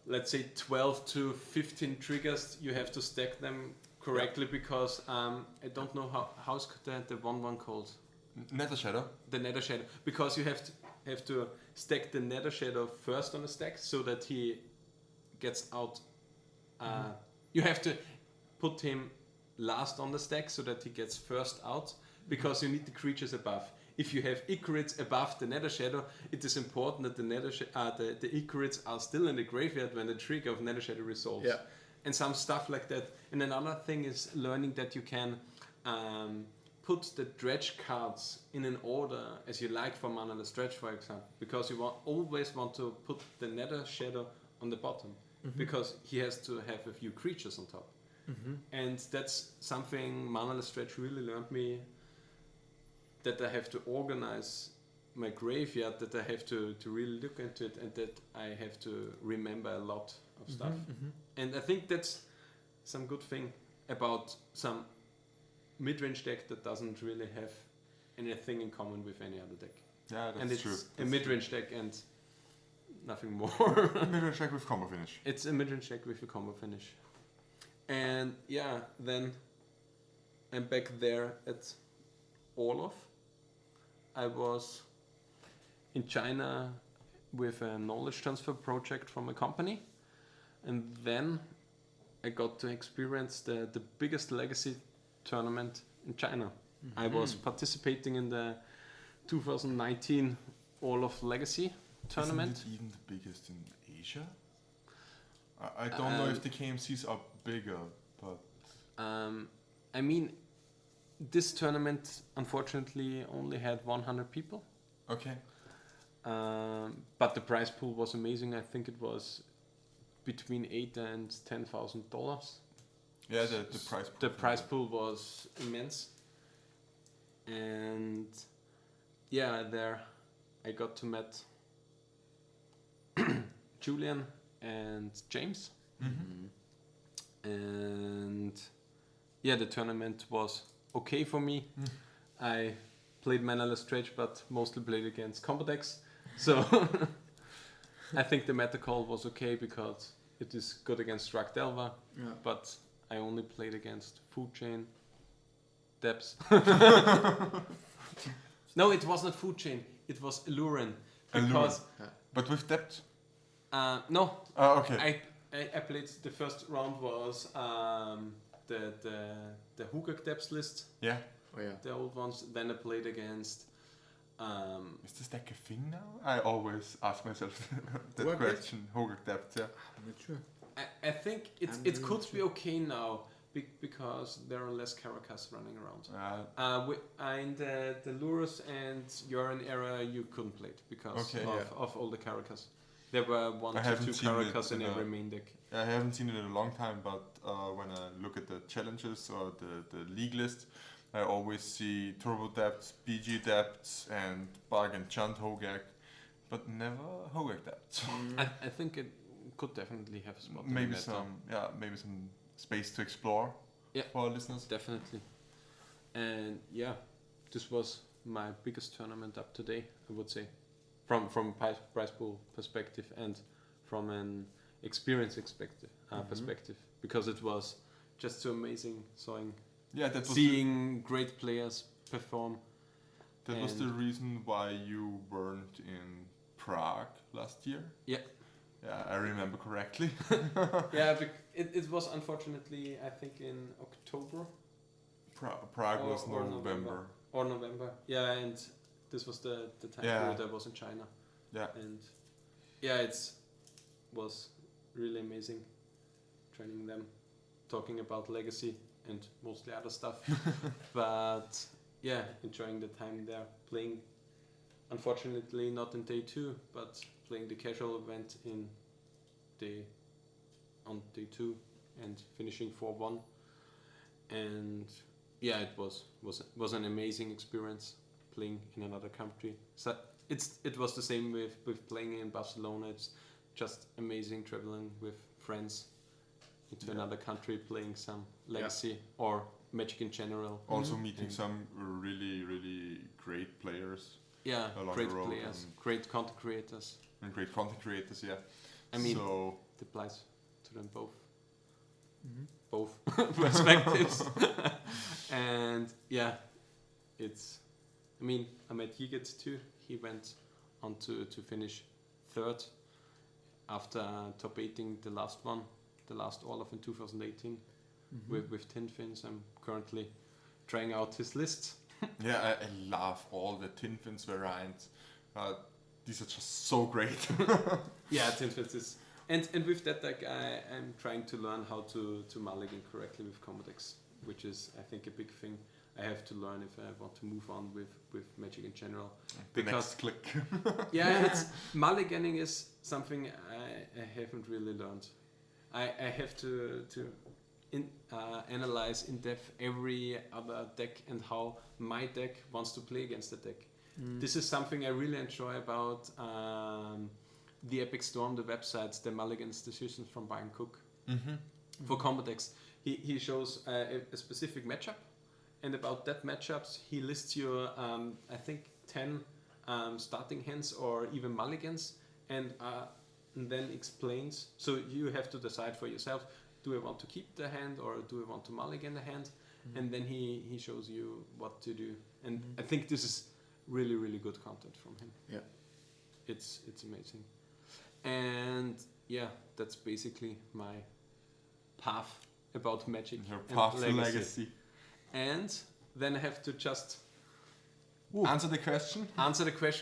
[SPEAKER 3] let's say 12 to 15 triggers, you have to stack them correctly, because I don't know how's the 1/1 called.
[SPEAKER 1] Nether Shadow.
[SPEAKER 3] The Nether Shadow, because you have to stack the Nether Shadow first on the stack so that he gets out. You have to put him last on the stack so that he gets first out, because you need the creatures above. if you have Icarids above the Nether Shadow, it is important that the Icarids are still in the graveyard when the trigger of Nether Shadow resolves.
[SPEAKER 2] Yeah.
[SPEAKER 3] And some stuff like that. And another thing is learning that you can put the dredge cards in an order as you like for Manaless Dredge, for example, because you always want to put the Nether Shadow on the bottom, because he has to have a few creatures on top. And that's something Manaless Dredge really learned me, that I have to organize my graveyard, that I have to really look into it, and that I have to remember a lot of stuff. And I think that's some good thing about some mid-range deck that doesn't really have anything in common with any other deck.
[SPEAKER 1] Yeah, that's
[SPEAKER 3] and it's
[SPEAKER 1] true.
[SPEAKER 3] a mid-range deck and nothing more.
[SPEAKER 1] Mid-range deck with combo finish.
[SPEAKER 3] It's a mid-range deck with a combo finish. And yeah, then I'm back there at Orlov. I was in China with a knowledge transfer project from a company, and then I got to experience the biggest legacy tournament in China. I was participating in the 2019 Orlov Legacy tournament.
[SPEAKER 1] Isn't it even the biggest in Asia? I don't know if the KMCs are bigger, but...
[SPEAKER 3] I mean, this tournament unfortunately only had 100 people.
[SPEAKER 1] Okay.
[SPEAKER 3] But the prize pool was amazing. I think it was between $8,000 and $10,000.
[SPEAKER 1] Yeah, the prize pool.
[SPEAKER 3] The prize pool was immense. And yeah, there I got to meet Julian and James. And yeah, the tournament was okay for me. I played Manaless Dredge, but mostly played against combo decks. So I think the meta call was okay because it is good against Struck Delva, but I only played against Food Chain, Depths. No, it was not Food Chain, it was Alluren. Because
[SPEAKER 1] But with depth?
[SPEAKER 3] no.
[SPEAKER 1] Okay.
[SPEAKER 3] I played, the first round was the Hugak Depths list.
[SPEAKER 1] Yeah.
[SPEAKER 2] Oh yeah.
[SPEAKER 3] The old ones. Then I played against
[SPEAKER 1] Is this deck a thing now? I always ask myself that
[SPEAKER 2] Hugak
[SPEAKER 1] question. Hugak depth, yeah.
[SPEAKER 2] I'm not sure.
[SPEAKER 3] I think it could be okay now because there are less Caracas running around. In the Lurus and Uran era, you couldn't play it because of all the Caracas. There were 1 to 2 Caracas in every main deck.
[SPEAKER 1] I haven't seen it in a long time, but when I look at the challenges or the league list, I always see Turbo Depths, BG Depths, and Bug and Chunt Hogak, but never Hogak Depths.
[SPEAKER 3] I think it could definitely have a spot.
[SPEAKER 1] Maybe some space to explore for our listeners.
[SPEAKER 3] Definitely. And yeah, this was my biggest tournament up to date, I would say, from prize pool perspective and from an experience perspective, because it was just so amazing seeing great players perform.
[SPEAKER 1] That was the reason why you weren't in Prague last year?
[SPEAKER 3] Yeah.
[SPEAKER 1] Yeah, I remember correctly.
[SPEAKER 3] Yeah, it was unfortunately, I think, in October.
[SPEAKER 1] Prague was November.
[SPEAKER 3] Or November. Yeah, and this was the time period I was in China.
[SPEAKER 1] Yeah.
[SPEAKER 3] And yeah, it was really amazing training them, talking about Legacy and mostly other stuff. But yeah, enjoying the time there, playing, unfortunately not in day 2, but playing the casual event on day 2 and finishing 4-1. And yeah, it was an amazing experience playing in another country. So it was the same with playing in Barcelona. It's just amazing traveling with friends into another country, playing some Legacy or Magic in general.
[SPEAKER 1] Also meeting some really, really great players.
[SPEAKER 3] Yeah,
[SPEAKER 1] along
[SPEAKER 3] great
[SPEAKER 1] the road
[SPEAKER 3] players, great content creators.
[SPEAKER 1] And great content creators, yeah.
[SPEAKER 3] I mean,
[SPEAKER 1] so
[SPEAKER 3] it applies to them both. Both perspectives. And yeah, I met Yiget too. He went on to finish 3rd after top 8ing the last Orlov in 2018 with Tin Fins. I'm currently trying out his list.
[SPEAKER 1] Yeah, I love all the Tin Fins variants. These are just so great.
[SPEAKER 3] Yeah, Tin Fins is... And with that deck, I'm trying to learn how to mulligan correctly with combo decks, which is, I think, a big thing I have to learn if I want to move on with Magic in general.
[SPEAKER 1] The next click.
[SPEAKER 3] Yeah, mulliganing is something I haven't really learned. I have to analyze in depth every other deck and how my deck wants to play against the deck. This is something I really enjoy about the Epic Storm, the websites, the Mulligan's decisions from Brian Cook. For combo decks. He shows a specific matchup, and about that matchups he lists you I think 10 starting hands or even mulligans, and then explains. So you have to decide for yourself: do I want to keep the hand or do I want to mulligan the hand? And then he shows you what to do. And I think this is really, really good content from him.
[SPEAKER 2] Yeah,
[SPEAKER 3] it's amazing. And yeah, that's basically my path about Magic.
[SPEAKER 1] Your
[SPEAKER 3] and
[SPEAKER 1] path to Legacy.
[SPEAKER 3] And then I have to just
[SPEAKER 1] answer the question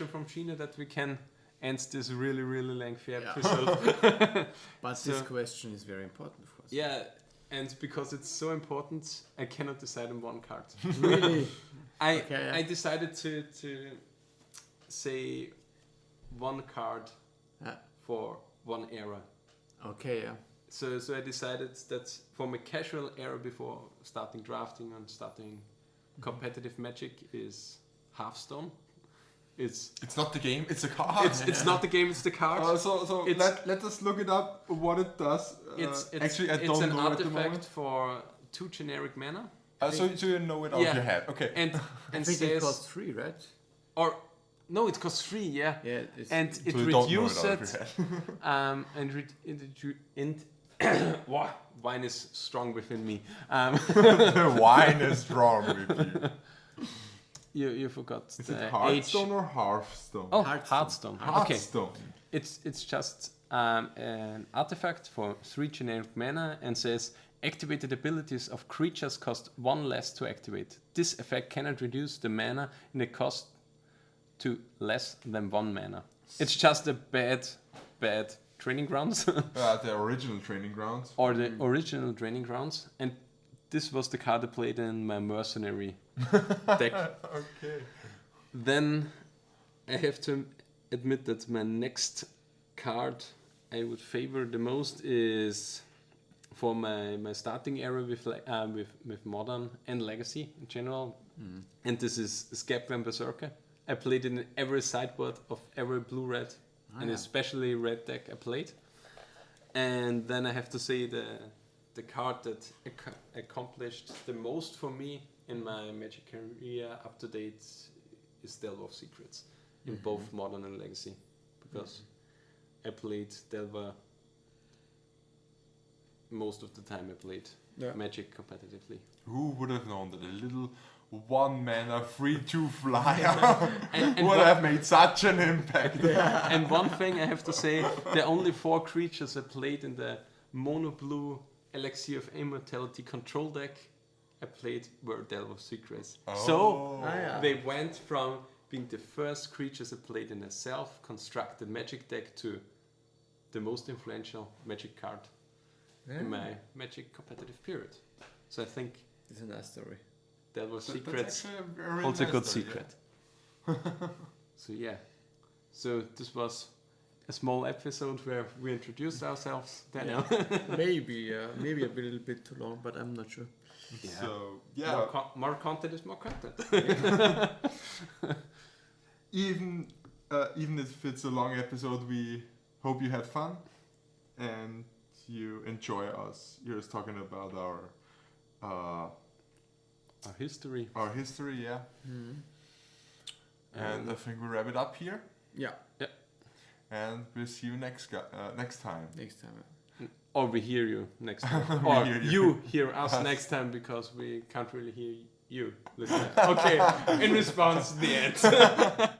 [SPEAKER 3] from Gina that we can end this really, really lengthy episode.
[SPEAKER 2] But this question is very important for us.
[SPEAKER 3] Yeah, and because it's so important, I cannot decide on one card.
[SPEAKER 2] Really?
[SPEAKER 3] I decided to say one card for one era.
[SPEAKER 2] Okay, yeah.
[SPEAKER 3] So I decided that for my casual era before starting drafting and starting competitive Magic is Hearthstone. It's
[SPEAKER 1] not the game, it's a card.
[SPEAKER 3] It's not the game, it's the card.
[SPEAKER 1] So let us look it up what it does. Actually, I don't know
[SPEAKER 3] it's an
[SPEAKER 1] at the
[SPEAKER 3] artifact
[SPEAKER 1] moment.
[SPEAKER 3] for 2 generic mana.
[SPEAKER 1] So you know it off your head. Okay.
[SPEAKER 3] And
[SPEAKER 2] I think it costs 3, right?
[SPEAKER 3] Or no, it costs 3. Yeah.
[SPEAKER 2] Yeah.
[SPEAKER 3] And it
[SPEAKER 1] so you don't know
[SPEAKER 3] reduces
[SPEAKER 1] it off your
[SPEAKER 3] it. Wine is strong within me.
[SPEAKER 1] The wine is strong with you.
[SPEAKER 3] You forgot
[SPEAKER 1] Is
[SPEAKER 3] the
[SPEAKER 1] it Hearthstone or Hearthstone?
[SPEAKER 3] Oh, Hearthstone. Okay.
[SPEAKER 1] Hearthstone.
[SPEAKER 3] It's just an artifact for 3 generic mana and says activated abilities of creatures cost 1 less to activate. This effect cannot reduce the mana in the cost to less than 1 mana. It's just a bad training grounds.
[SPEAKER 1] The original training grounds.
[SPEAKER 3] Or the original training grounds. And this was the card I played in my mercenary deck.
[SPEAKER 1] Okay.
[SPEAKER 3] Then I have to admit that my next card I would favor the most is for my starting era with Modern and Legacy in general. And this is Scaplan Berserker. I played in every sideboard of every blue-red and especially red deck I played. And then I have to say the card that accomplished the most for me in my Magic career up to date is Delver of Secrets in both Modern and Legacy, because I played Delver most of the time. I played Magic competitively.
[SPEAKER 1] Who would have known that a little 1 mana 3/2 flyer would have made such an impact?
[SPEAKER 3] And one thing I have to say, the only 4 creatures I played in the mono blue Elixir of Immortality control deck I played were Delver of Secrets. So they went from being the first creatures I played in a self-constructed Magic deck to the most influential Magic card in my Magic competitive period. So I think
[SPEAKER 2] it's a nice story.
[SPEAKER 3] Delver of Secrets
[SPEAKER 1] Really
[SPEAKER 3] also a
[SPEAKER 1] nice
[SPEAKER 3] good
[SPEAKER 1] story,
[SPEAKER 3] secret. So yeah. So this was a small episode where we introduced ourselves, Daniel.
[SPEAKER 2] Maybe a little bit too long, but I'm not sure.
[SPEAKER 1] Yeah. So yeah,
[SPEAKER 3] more content is more content.
[SPEAKER 1] even if it's a long episode, we hope you had fun and you enjoy us. You're just talking about our
[SPEAKER 3] history.
[SPEAKER 1] Our history, yeah. And I think we wrap it up here.
[SPEAKER 2] Yeah.
[SPEAKER 1] And we'll see you next time.
[SPEAKER 2] Next time.
[SPEAKER 3] Or we hear you next time. Or you hear us next time, because we can't really hear you. Listen. Okay, in response, the end.